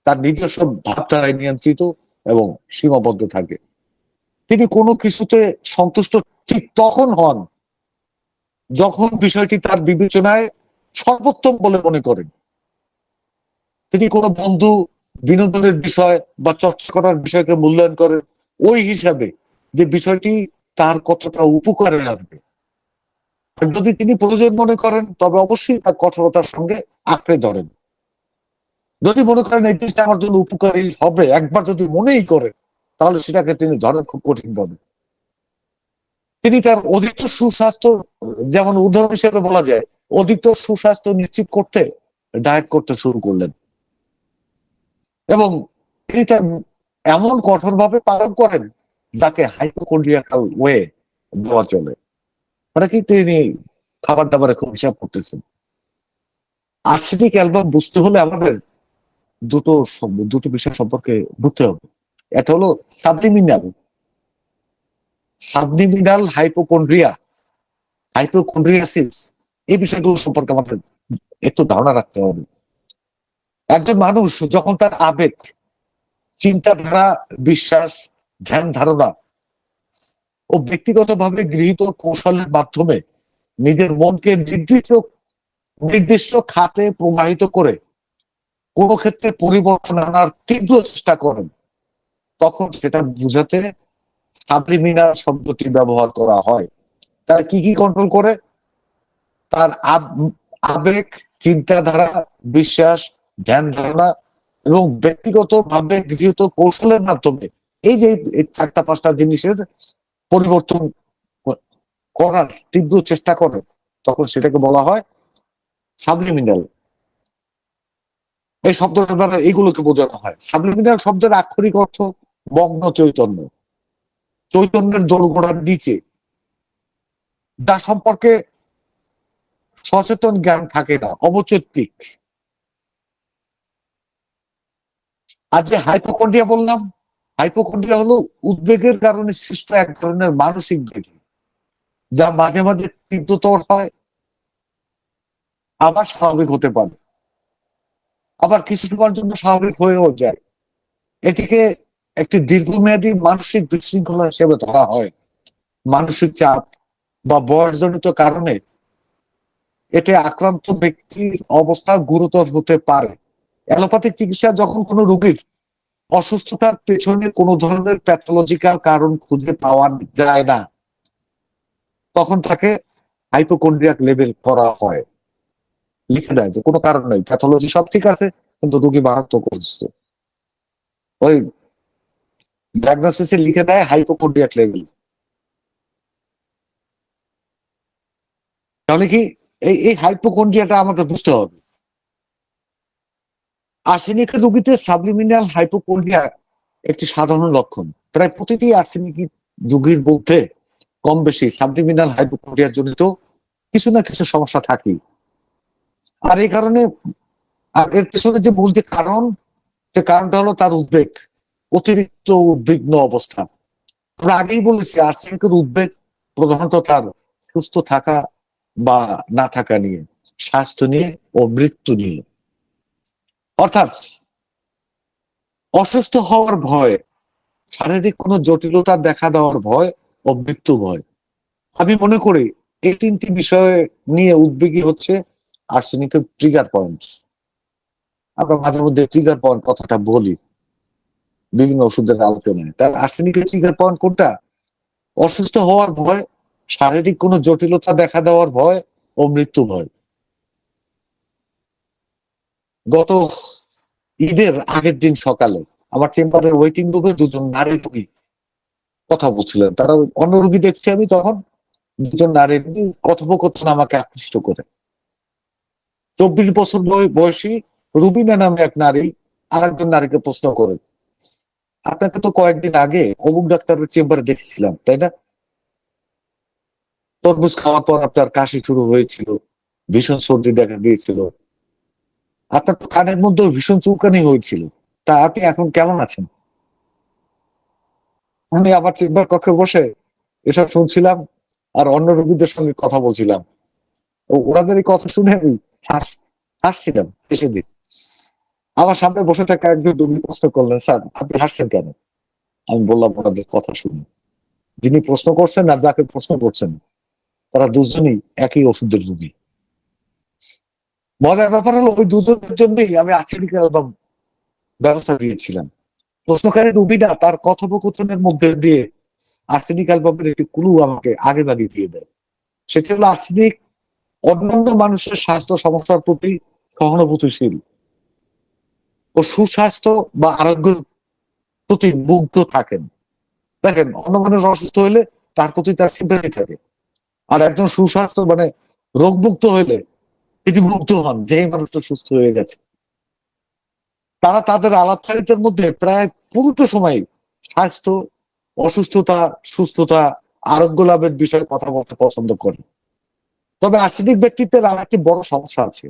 তার নিজস্ব ভাবধারায় নিয়ন্ত্রিত এবং সীমাবদ্ধ থাকে। তিনি কোনো কিছুতে সন্তুষ্ট ঠিক তখন হন যখন বিষয়টি তার বিবেচনায় সর্বোত্তম বলে মনে করেন। তিনি কোনো বন্ধু, বিনোদনের বিষয় বা চর্চা করার বিষয়কে মূল্যায়ন করেন ওই হিসাবে যে বিষয়টি তার কতটা উপকারে আসবে। আর যদি তিনি প্রয়োজন মনে করেন, তবে অবশ্যই তার কঠোরতার সঙ্গে আঁকড়ে ধরেন। যদি মনে করেন এই জিনিসটা আমার জন্য উপকারী হবে, একবার যদি মনেই করে, তাহলে সেটাকে তিনি ধরেন খুব কঠিন ভাবে। তিনি তার অধিক সুস্বাস্থ্য, যেমন উদাহরণ হিসেবে বলা যায়, অধিক সুস্বাস্থ্য নিশ্চিত করতে ডায়েট করতে শুরু করলেন এবং তিনি তার এমন কঠোর ভাবে পালন করেন যাকে হাইপোকন্ড্রিয়াকাল ওয়ে বলা চলে। মানে কি, তিনি খাবার দাবারে খুব হিসাব করতেছেন। আর্সেনিক অ্যালবাম বুঝতে হলে আমাদের দুটো বিষয় সম্পর্কে বুঝতে হবে। এটা হলো সাবলিমিনাল সাবলিমিনাল হাইপোকন্ড্রিয়া, হাইপোকন্ড্রিয়াসিস। এই বিষয়গুলো সম্পর্কে আমাদের একটু ধারণা রাখতে হবে। একজন মানুষ যখন তার আবেগ, চিন্তাধারা, বিশ্বাস, ধ্যান ধারণা ও ব্যক্তিগতভাবে গৃহীত কৌশলের মাধ্যমে নিজের মনকে নির্দিষ্ট নির্দিষ্ট খাতে প্রবাহিত করে কোনো ক্ষেত্রে পরিবর্তন আনার তীব্র চেষ্টা করেন, তখন সেটা বুঝাতে সাবলিমিনাল শব্দটি ব্যবহার করা হয়। তার কি কি কন্ট্রোল করে? তার আবেগ, চিন্তাধারা, বিশ্বাস, ধ্যান ধারণা এবং ব্যক্তিগত ভাবে গৃহীত কৌশলের মাধ্যমে এই যে এই চারটা পাঁচটা জিনিসের পরিবর্তন করার তীব্র চেষ্টা করে, তখন সেটাকে বলা হয় সাবলিমিনাল। এই শব্দটা দ্বারা এইগুলোকে বোঝানো হয়। সাবলিমিনাল শব্দের আক্ষরিক অর্থ মগ্ন চৈতন্য, চৈতন্যের দোরগোড়ার নিচে, যা সম্পর্কে সচেতন জ্ঞান থাকে না, অবচৈতিক। আর যে হাইপোকন্ড্রিয়া বললাম, হাইপোকন্ড্রিয়া হলো উদ্বেগের কারণে সৃষ্ট এক ধরনের মানসিক ব্যাধি, যা মাঝে মাঝে তীব্রতর হয়, আবার স্বাভাবিক হতে পারে, আবার কিছু সময়ের জন্য স্বাভাবিক হয়েও যায়। এটিকে একটি দীর্ঘমেয়াদী মানসিক বিশৃঙ্খলা হিসেবে ধরা হয়। মানসিক চাপ বা বয়সজনিত কারণে এতে আক্রান্ত ব্যক্তির অবস্থা গুরুতর হতে পারে। অ্যালোপ্যাথিক চিকিৎসা যখন কোনো রোগীর অসুস্থতার পেছনে কোনো ধরনের প্যাথোলজিক্যাল কারণ খুঁজে পাওয়া যায় না, তখন তাকে হাইপোকন্ড্রিয়াক লেভেল করা হয়। লিখে দেয় যে কোনো কারণ নেই, প্যাথোলজি সব ঠিক আছে, কিন্তু রোগী মারাত্মক অসুস্থ। ওই ডায়াগনোসিসে লিখে দেয় হাইপোকন্ড্রিয়াক লেভেল। তাহলে কি এই হাইপোকন্ড্রিয়াটা আমাদের বুঝতে হবে। আর্সেনিক রোগীতে সাবলিমিনাল হাইপোকন্ড্রিয়া একটি সাধারণ লক্ষণ। প্রায় প্রতিটি আর্সেনিক রোগীর মধ্যে কম বেশি সাবলিমিনাল হাইপোকন্ড্রিয়া জনিত কিছু না কিছু সমস্যা থাকে। আর এই কারণে, আর এর পেছনে যে মূল যে কারণ, সে কারণটা হলো তার উদ্বেগ, অতিরিক্ত উদ্বিগ্ন অবস্থা। আমরা আগেই বলেছি আর্সেনিকের উদ্বেগ প্রধানত তার সুস্থ থাকা বা না থাকা নিয়ে, স্বাস্থ্য নিয়ে ও মৃত্যু নিয়ে। অর্থাৎ অসুস্থ হওয়ার ভয়, শারীরিক কোনো জটিলতা দেখা দেওয়ার ভয় ও মৃত্যু ভয়। আমি মনে করি এই তিনটি বিষয় নিয়ে উদ্বেগী হচ্ছে আর্সেনিকের ট্রিগার পয়েন্ট। আমরা মাঝে মধ্যে ট্রিগার পয়েন্ট কথাটা বলি বিভিন্ন ওষুধের আলোচনায়। তার আর্সেনিকের ট্রিগার পয়েন্ট কোনটা? অসুস্থ হওয়ার ভয়, শারীরিক কোনো জটিলতা দেখা দেওয়ার ভয় ও মৃত্যু ভয়। গত ঈদের আগের দিন সকালে আমার চেম্বারের ওয়েটিং রুমে দুজন নারী রোগী কথা বলছিলেন। তারা অন্য রোগী দেখছি আমি তখন, দুজন নারী রোগী কথোপকথন আমাকে আকৃষ্ট করে। 24 বছর বয়সী রুবিনা নামে এক নারী আরেকজন নারীকে প্রশ্ন করে, আপনাকে তো কয়েকদিন আগে অমুক ডাক্তারের চেম্বারে দেখেছিলাম, তাই না? তরমুজ খাওয়ার পর আপনার কাশি শুরু হয়েছিল, ভীষণ সর্দি দেখা দিয়েছিল, আপনার তো কানের মধ্যেও ভীষণ চুলকানি হয়েছিল, তা আপনি এখন কেমন আছেন? আমি আমার চেম্বার কক্ষে বসে এসব শুনছিলাম আর অন্য রোগীদের সঙ্গে কথা বলছিলাম। ওনাদের এই কথা শুনে আমি হাসছিলাম হেসে দিই। আমার সামনে বসে থাকা একজন রোগী প্রশ্ন করলেন, স্যার আপনি হাসছেন কেন? আমি বললাম ওনাদের কথা শুনে। যিনি প্রশ্ন করছেন আর যাকে প্রশ্ন করছেন তারা দুজনেই একই ওষুধের রোগী। মজার ব্যাপার হলো ওই দুজনের জন্যই আমি আর্সেনিক অ্যালবাম ব্যবস্থা দিয়েছিলাম। প্রশ্নকারী রুবিনা তার কথোপকথনের মধ্যে দিয়ে আর্সেনিক অ্যালবামের একটি ক্লু আমাকে আগে লাগিয়ে দিয়ে দেয়। সেটি হলো আর্সেনিক অন্যান্য মানুষের স্বাস্থ্য সমস্যার প্রতি সহানুভূতিশীল ও সুস্বাস্থ্য বা আরোগ্যের প্রতি মুগ্ধ থাকেন। দেখেন অন্য মানুষ অসুস্থ হলে তার প্রতি তার সিম্পাথি থাকে, আর একজন সুস্বাস্থ্য মানে রোগমুক্ত হলে তিনি মুগ্ধ হন যে এই মানুষটা সুস্থ হয়ে গেছে। তারা তাদের আলাপচারিতার মধ্যে প্রায় পুরোটা সময় স্বাস্থ্য, অসুস্থতা, সুস্থতা, আরোগ্য লাভের বিষয়ে কথা বলতে পছন্দ করে। তবে আর্সেনিক ব্যক্তিত্বের আর একটি বড় সমস্যা আছে,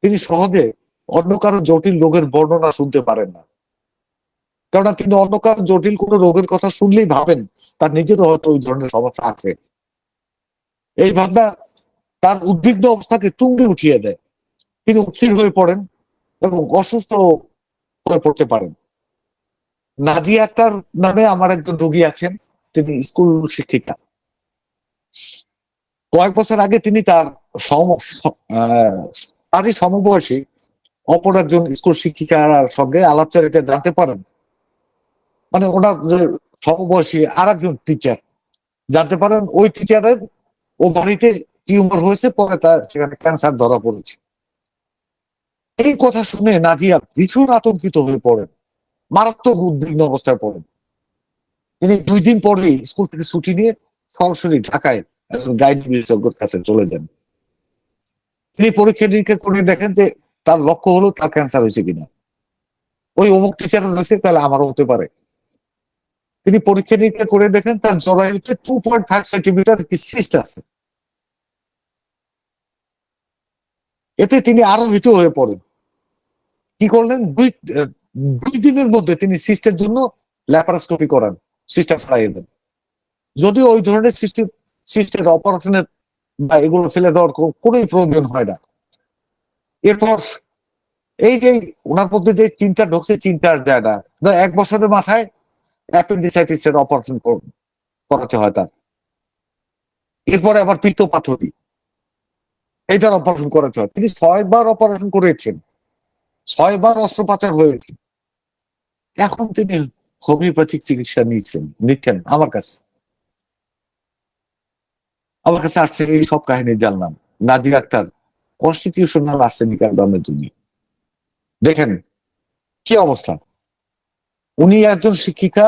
তিনি সহজে অন্য কারো জটিল রোগের বর্ণনা শুনতে পারেন না। কেননা তিনি অন্য কারো জটিল কোনো রোগের কথা শুনলেই ভাবেন তার নিজেরও হয়তো ওই ধরনের সমস্যা আছে। এই ভাবনা তার উদ্বিগ্ন অবস্থাকে তুঙ্গে উঠিয়ে দেয়। তিনি অস্থির হয়ে পড়েন এবং অসুস্থ হয়ে পড়তে পারেন। নাজিয়া আক্তার নামে আমার একজন রোগী আছেন, তিনি স্কুল শিক্ষিকা। কয়েক বছর আগে তিনি তার তারই সমবয়সী অপর একজন স্কুল শিক্ষিকার সঙ্গে আলাপচারিতা জানতে পারেন, মানে ওনার যে সমবয়সী আর একজন টিচার জানতে পারেন ওই টিচারের ও বাড়িতে টিউমার হয়েছে, পরে তার সেখানে ক্যান্সার ধরা পড়েছে। এই কথা শুনে নাজিয়া ভীষণ আতঙ্কিত হয়ে পড়েন, মারাত্মক উদ্বিগ্ন অবস্থায় পড়েন। তিনি 2 দিন পরেই স্কুল থেকে ছুটি নিয়ে সরাসরি ঢাকায় একজন গাইড বিশেষজ্ঞের কাছে চলে যান। তিনি পরীক্ষা নিরীক্ষা করে দেখেন যে তার লক্ষ্য হলো তার ক্যান্সার হয়েছে কিনা। ওই অমুক টিচার হয়েছে, তাহলে আমারও হতে পারে। তিনি পরীক্ষা নিরীক্ষা করে দেখেন তার জরায়ুতে 2.5 সেন্টিমিটার একটি সিস্ট আছে। এতে তিনি আরো ভীত হয়ে পড়েন। কি করলেন, 2 দিনের মধ্যে তিনি সিস্টের জন্য ল্যাপারোস্কোপি করান, সিস্টটা ফেলাইয়ে দেন। যদিও ওই ধরনের সিস্টের অপারেশনের বা এগুলো ফেলে দেওয়ার কোনোই প্রয়োজন হয় না। এরপর এই যে ওনার মধ্যে যে চিন্তা ঢুকছে, চিন্তা আর যায় না। 1 বছরের মাথায় অ্যাপেন্ডিসাইটিসের অপারেশন করাতে হয় তার। এরপরে আবার পিত্তপাথড়ী, এটার অপারেশন করাতে হয়। তিনি 6 বার অপারেশন করেছেন, 6 বার অস্ত্রোপচার হয়েছে। এখন তিনি হোমিওপ্যাথিক চিকিৎসা নিচ্ছেন আমার কাছে আসছে এই সব কাহিনী জানলাম। নাজির আক্তার কনস্টিটিউশনাল আর্সেনিক অ্যালবামের দুনিয়া, দেখেন কি অবস্থা। উনি একজন শিক্ষিকা,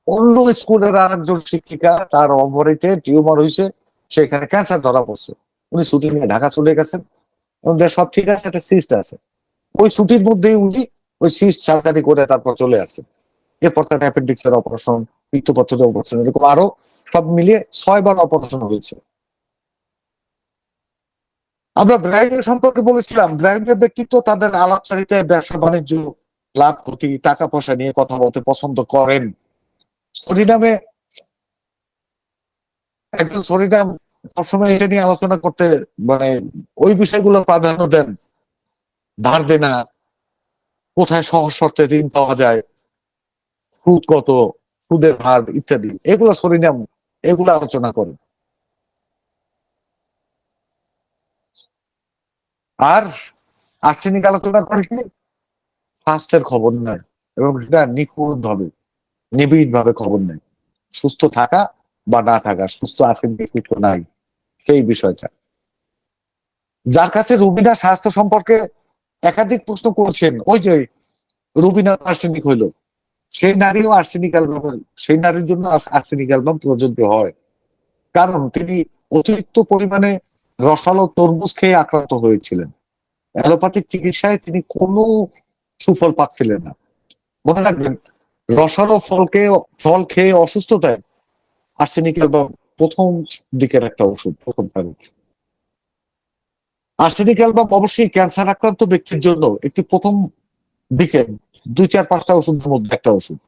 অন্য স্কুলের আর একজন শিক্ষিকা, তার অবরিতে টিউমার হয়েছে, সেখানে ক্যান্সার ধরা পড়ছে। উনি ছুটি নিয়ে ঢাকা চলে গেছেন, ওদের সব ঠিক আছে, একটা সিস্ট আছে। ওই ছুটির মধ্যেই উনি ওই সিস্ট সার্জারি করে তারপর চলে আসছেন। এরপর তার অ্যাপেন্ডিক্সের অপারেশন, পিত্তপাথড়ীর অপারেশন, এরকম আরো সব মিলিয়ে 6 বার অপারেশন হয়েছে। আমরা ব্র্যান্ডের সম্পর্কে বলেছিলাম, ব্র্যান্ডের ব্যক্তিত্ব তাদের আলাপচারিতায় ব্যবসা বাণিজ্য, লাভ ক্ষতি, টাকা পয়সা নিয়ে কথা বলতে পছন্দ করেন। সরিনামে একজন সরিনাম সবসময় এটা নিয়ে আলোচনা করতে, মানে ওই বিষয়গুলো প্রাধান্য দেন। ধার দেনা, কোথায় সহজ শর্তে ঋণ পাওয়া যায়, সুদ কত, সুদের হার ইত্যাদি, এগুলো সরিনাম এগুলো আলোচনা করেন। আর আর্সেনিক আলোচনা করে কি স্বাস্থ্যের খবর নেয়, এবং সেটা নিখুঁত ভাবে, নিবিড় ভাবে খবর নেয়। সুস্থ থাকা বা না থাকা, সুস্থ আছেন কি সুস্থ নাই, সেই বিষয়টা। যার কাছে রুবিনা স্বাস্থ্য সম্পর্কে একাধিক প্রশ্ন করছেন, ওই যে রুবিনা আর্সেনিক হইলো, সেই নারীও আর্সেনিক অ্যালবাম, সেই নারীর জন্য আর্সেনিক অ্যালবাম প্রযোজ্য হয়। কারণ তিনি অতিরিক্ত পরিমাণে রসালো তরমুজ খেয়ে আক্রান্ত হয়েছিলেন। অ্যালোপ্যাথিক চিকিৎসায় তিনি কোনো সুফল পাচ্ছিলেন না। মনে রাখবেন, রসালো ফল খেয়ে অসুস্থতায় আর্সেনিক অ্যালবাম প্রথম দিকের একটা ওষুধ, প্রথম কাগজ। আর্সেনিক অ্যালবাম অবশ্যই ক্যান্সার আক্রান্ত ব্যক্তির জন্য একটি প্রথম দিকে 2, 4, 5টা ওষুধের মধ্যে একটা ওষুধ।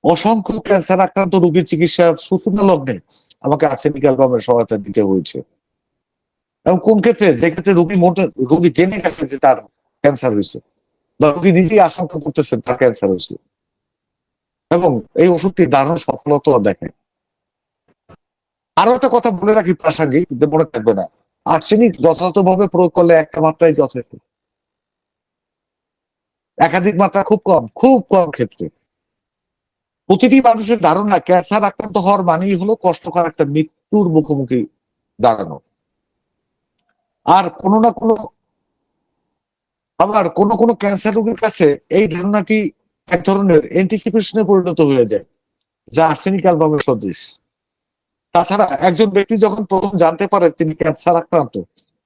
অসংখ্য ক্যান্সার আক্রান্ত রোগীর চিকিৎসার সূচনা লগ্নে আমাকে আর্সেনিক অ্যালবামের সহায়তা দিতে হয়েছে। এবং কোন ক্ষেত্রে, যে ক্ষেত্রে রোগী জেনে গেছে যে তার ক্যান্সার হয়েছে, বা রোগী নিজেই আশঙ্কা করতেছেন তার ক্যান্সার হয়েছে, এবং এই ওষুধটি দারুণ সফলতা দেখে। আরো একটা কথা বলে রাখি প্রাসঙ্গিক, যে মনে থাকবে না, আর্সেনিক যথাযথভাবে প্রয়োগ করলে একটা মাত্রাই যথেষ্ট, একাধিক মাত্রা খুব কম ক্ষেত্রে। প্রতিটি মানুষের ধারণা ক্যান্সার আক্রান্ত হওয়ার মানেই হলো কষ্টকর একটা মৃত্যুর মুখোমুখি দাঁড়ানো। আর কোনো কোনো ক্যান্সার রোগীর কাছে এই ধারণাটি এক ধরনের অ্যান্টিসিপেশনে পরিণত হয়ে যায়, যা আর্সেনিক অ্যালবামের সদৃশ। তাছাড়া একজন ব্যক্তি যখন প্রথম জানতে পারে তিনি ক্যান্সার আক্রান্ত,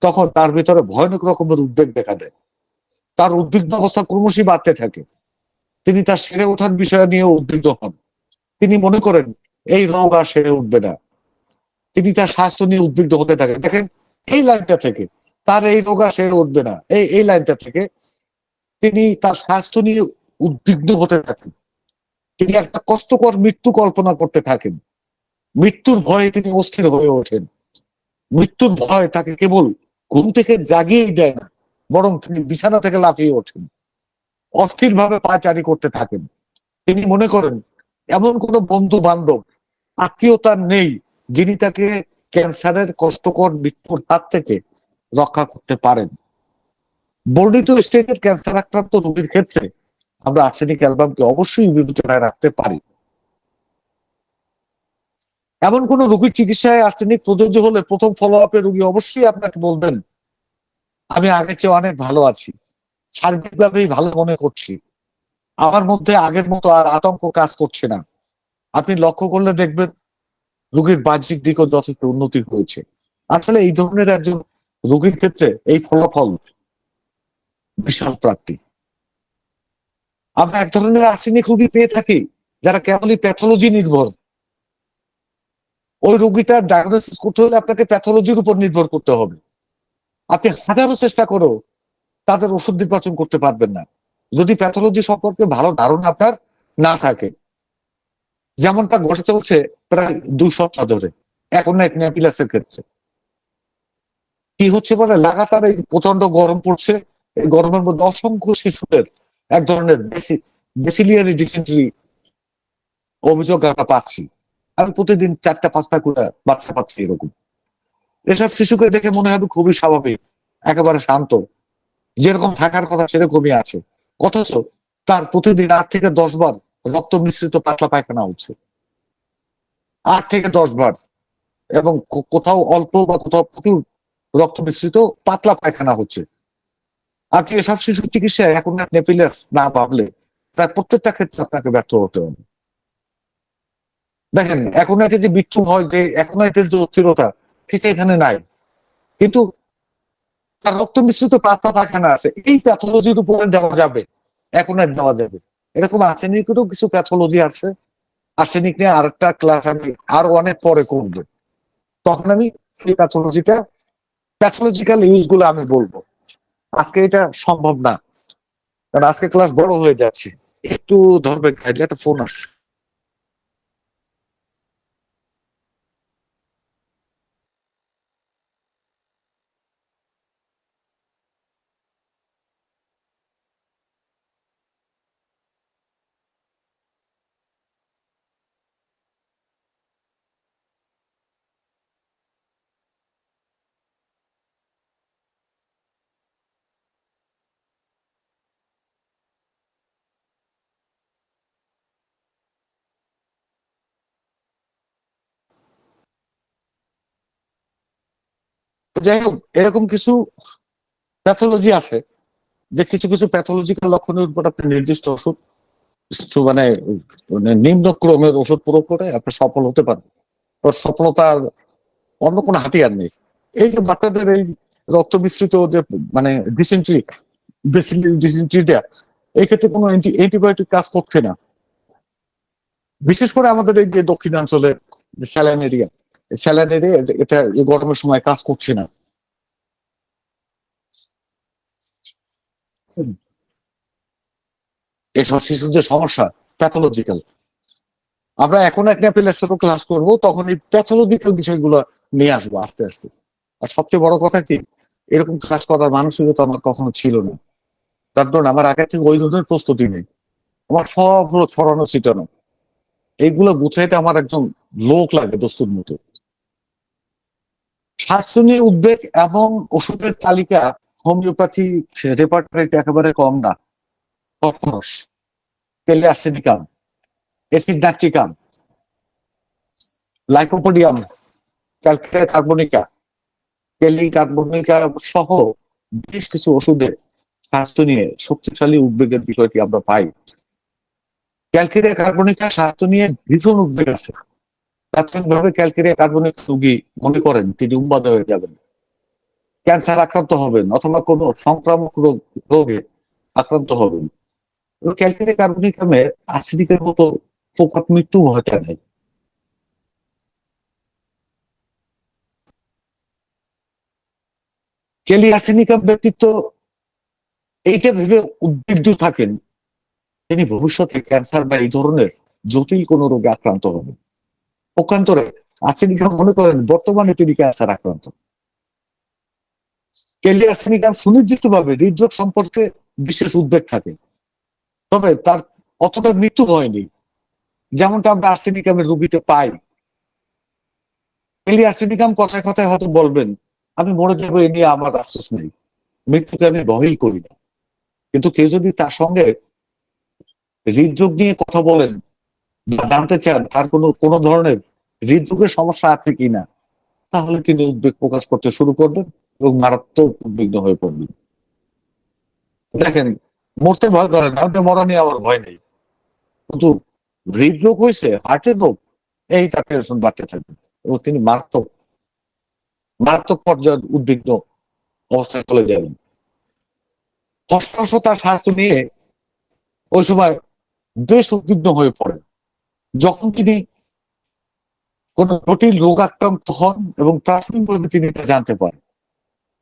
তখন তার ভিতরে ভয়ানক রকমের উদ্বেগ দেখা দেয়। তার উদ্বিগ্ন অবস্থা ক্রমশই বাড়তে থাকে। তিনি তার সেরে ওঠার বিষয় নিয়ে উদ্বিগ্ন হন। তিনি মনে করেন এই রোগ আর সেরে উঠবে না। তিনি তার স্বাস্থ্য নিয়ে উদ্বিগ্ন হতে থাকেন। দেখেন, এই লাইনটা থেকে তার এই রোগ আর সেরে উঠবে না, এই লাইনটা থেকে তিনি তার স্বাস্থ্য নিয়ে উদ্বিগ্ন হতে থাকেন। তিনি একটা কষ্টকর মৃত্যু কল্পনা করতে থাকেন। মৃত্যুর ভয়ে তিনি অস্থির হয়ে ওঠেন। মৃত্যুর ভয় তাকে কেবল ঘুম থেকে জাগিয়েই দেয় না, বরং তিনি বিছানা থেকে লাফিয়ে ওঠেন, অস্থির ভাবে পায়চারি করতে থাকেন। তিনি মনে করেন এমন কোন বন্ধু বান্ধব, আত্মীয়তা নেই যিনি তাকে ক্যান্সারের কষ্টকর মৃত্যুর হাত থেকে রক্ষা করতে পারেন। বর্ণিত স্টেজের ক্যান্সার আক্রান্ত রোগীর ক্ষেত্রে আমরা আর্সেনিক অ্যালবামকে অবশ্যই বিবেচনায় রাখতে পারি। এমন কোন রোগীর চিকিৎসায় আর্সেনিক প্রযোজ্য হলে প্রথম ফলো আপে রোগী অবশ্যই আপনাকে বলবেন, আমি আগের চেয়ে অনেক ভালো আছি, শারীরিকভাবেই ভালো মনে করছি, আমার মধ্যে আগের মতো আর আতঙ্ক কাজ করছে না। আপনি লক্ষ্য করলে দেখবেন রোগীর বাহ্যিক দিকও যথেষ্ট উন্নতি হয়েছে। আসলে এই ধরনের একজন রোগীর ক্ষেত্রে এই ফলাফল বিশাল প্রাপ্তি। আমরা এক ধরনের আর্সেনিক রোগী পেয়ে থাকি যারা কেবলই প্যাথোলজি নির্ভর। ওই রোগীটা ডায়াগনোসিস করতে হলে আপনাকে প্যাথোলজির উপর নির্ভর করতে হবে। আপনি হাজারো চেষ্টা করেও তাদের ওষুধ নির্বাচন করতে পারবেন না যদি প্যাথোলজি সম্পর্কে ভালো ধারণা আপনার না থাকে। যেমনটা ঘটে চলছে প্রায় 2 সপ্তাহ ধরে এখন নেপিলাসের ক্ষেত্রে। কি হচ্ছে বলে, লাগাতার এই প্রচন্ড গরম পড়ছে, এই গরমের মধ্যে অসংখ্য শিশুদের এক ধরনের বেসিলিয়ারি ডিসেন্ট্রি অভিযোগ আমরা পাচ্ছি। আমি প্রতিদিন 4টা 5টা করে বাচ্চা পাচ্ছি এরকম। এসব শিশুকে দেখে মনে হবে খুবই স্বাভাবিক, একেবারে শান্ত, যেরকম থাকার কথা সেরকমই আছে, অথচ তার প্রতিদিন 8 থেকে 10 বার রক্ত মিশ্রিত পাতলা পায়খানা হচ্ছে, 8 থেকে 10 বার, এবং কোথাও অল্প বা কোথাও প্রচুর রক্ত মিশ্রিত পাতলা পায়খানা হচ্ছে। আপনি এসব শিশু চিকিৎসায় এখন নেপিলেস না ভাবলে প্রায় প্রত্যেকটা ক্ষেত্রে আপনাকে ব্যর্থ হতে হবে। দেখেন, এখন এটা যে মৃত্যু হয়, যে এখন এটার যে অস্থিরতা, সেটা এখানে নাই, কিন্তু তার রক্ত মিশ্রিত পাতলা পায়খানা আছে, এই প্যাথোলজির উপরে দেওয়া যাবে, এখন আর দেওয়া যাবে। এরকম আর্সেনিকেরও কিছু প্যাথোলজি আছে। আর্সেনিক নিয়ে আরেকটা ক্লাস আমি আরো অনেক পরে করবো, তখন আমি সেই প্যাথোলজিক্যাল ইউজ গুলো আমি বলবো। আজকে এটা সম্ভব না, কারণ আজকে ক্লাস বড় হয়ে যাচ্ছে। একটু ধরবেন, একটা ফোন আসছে। যাই হোক, এরকম কিছু প্যাথোলজি আছে, যে কিছু কিছু প্যাথোলজিক্যাল লক্ষণের উপর আপনি নির্দিষ্ট ওষুধ, মানে নিম্ন ক্রমের ওষুধ প্রয়োগ করে আপনি সফল হতে পারেন। ওর সফলতার অন্য কোনো হাতিয়ার নেই। এই যে বাচ্চাদের এই রক্ত মিশ্রিত যে মানে ডিসেন্ট্রি, ডিসেন্ট্রিটা, এই ক্ষেত্রে কোনো অ্যান্টিবায়োটিক কাজ করছে না। বিশেষ করে আমাদের এই যে দক্ষিণাঞ্চলে স্যালাইন এরিয়া, স্যালাইন এরিয়া এটা এই গরমের সময় কাজ করছে না। এসব শিশুর যে সমস্যা প্যাথোলজিক্যাল, আমরা এখন একটা এপিলেপসির ক্লাস করব, তখন এই প্যাথোলজিক্যাল বিষয়গুলো নিয়ে আসবো আস্তে আস্তে। আর সবচেয়ে বড় কথা কি, এরকম ক্লাস করার মানসিকতা আমার কখনো ছিল না, তার কারণ আমার আগে থেকে ওই ধরনের প্রস্তুতি নেই। আমার সব হলো ছড়ানো ছিটানো, এইগুলো গুছাইতে আমার একজন লোক লাগে দস্তুর মতো। শ্বাসজনিত উদ্বেগ এবং ওষুধের তালিকা হোমিওপ্যাথি রেপার্টরিতে একেবারে কম না। Phosphorus, kali arsenicum, acid nitricum, lycopodium, calcium carbonica, kali carbonica সহ বেশ কিছু ওষুধে স্বাস্থ্য নিয়ে শক্তিশালী উদ্বেগের বিষয়টি আমরা পাই। ক্যালকেরিয়া কার্বনিকা স্বাস্থ্য নিয়ে ভীষণ উদ্বেগ আছে। প্রাথমিকভাবে ক্যালকেরিয়া কার্বনিক রোগী মনে করেন তিনি উন্মাদ হয়ে যাবেন, ক্যান্সার আক্রান্ত হবেন, অথবা কোনো সংক্রামক রোগে আক্রান্ত হবেন। ক্যালকেরিয়া কার্বনিকামে আর্সেনিকের মতো প্রকট মৃত্যু ঘটে নাই। ক্যালি আর্সেনিকাম ব্যক্তিত্ব এইটা ভেবে উদ্বিগ্ন থাকেন তিনি ভবিষ্যতে ক্যান্সার বা এই ধরনের জটিল কোনো রোগে আক্রান্ত হবেন। পক্ষান্তরে আর্সেনিকাম মনে করেন বর্তমানে তিনি ক্যান্সার আক্রান্ত। ক্যালি আর্সেনিকাম সুনির্দিষ্টভাবে হৃদরোগ সম্পর্কে বিশেষ উদ্বেগ থাকে, তবে তার অতটা মৃত্যু হয়নি যেমনটা আমরা আর্সেনিকামের রোগীতে পাই। ক্যালি আর্সেনিকাম কথায় কথায় হয়তো বলবেন আমি মরে যাবো, এ নিয়ে আমার আফসোস নেই, মৃত্যুকে আমি ভয়ই করি না। কিন্তু কেউ যদি তার সঙ্গে হৃদরোগ নিয়ে কথা বলেন বা জানতে চান তার কোনো কোনো ধরনের হৃদরোগের সমস্যা আছে কিনা, তাহলে তিনি উদ্বেগ প্রকাশ করতে শুরু করবেন এবং মারাত্মক উদ্বিগ্ন হয়ে পড়বেন। দেখেন, মরতে ভয় করে না, মরা নিয়ে আমার ভয় নেই, কিন্তু হৃদরোগ হয়েছে, হার্টের রোগ, এই তার টেনশন বাড়তে থাকবে এবং তিনি মারাত্মক মারাত্মক পর্যায়ে উদ্বিগ্ন অবস্থায় চলে যাবেন। তার স্বাস্থ্য নিয়ে ওই সময় বেশ উদ্বিগ্ন হয়ে পড়েন যখন তিনি কোন জটিল রোগ আক্রান্ত হন এবং প্রাথমিকভাবে তিনি তা জানতে পারেন।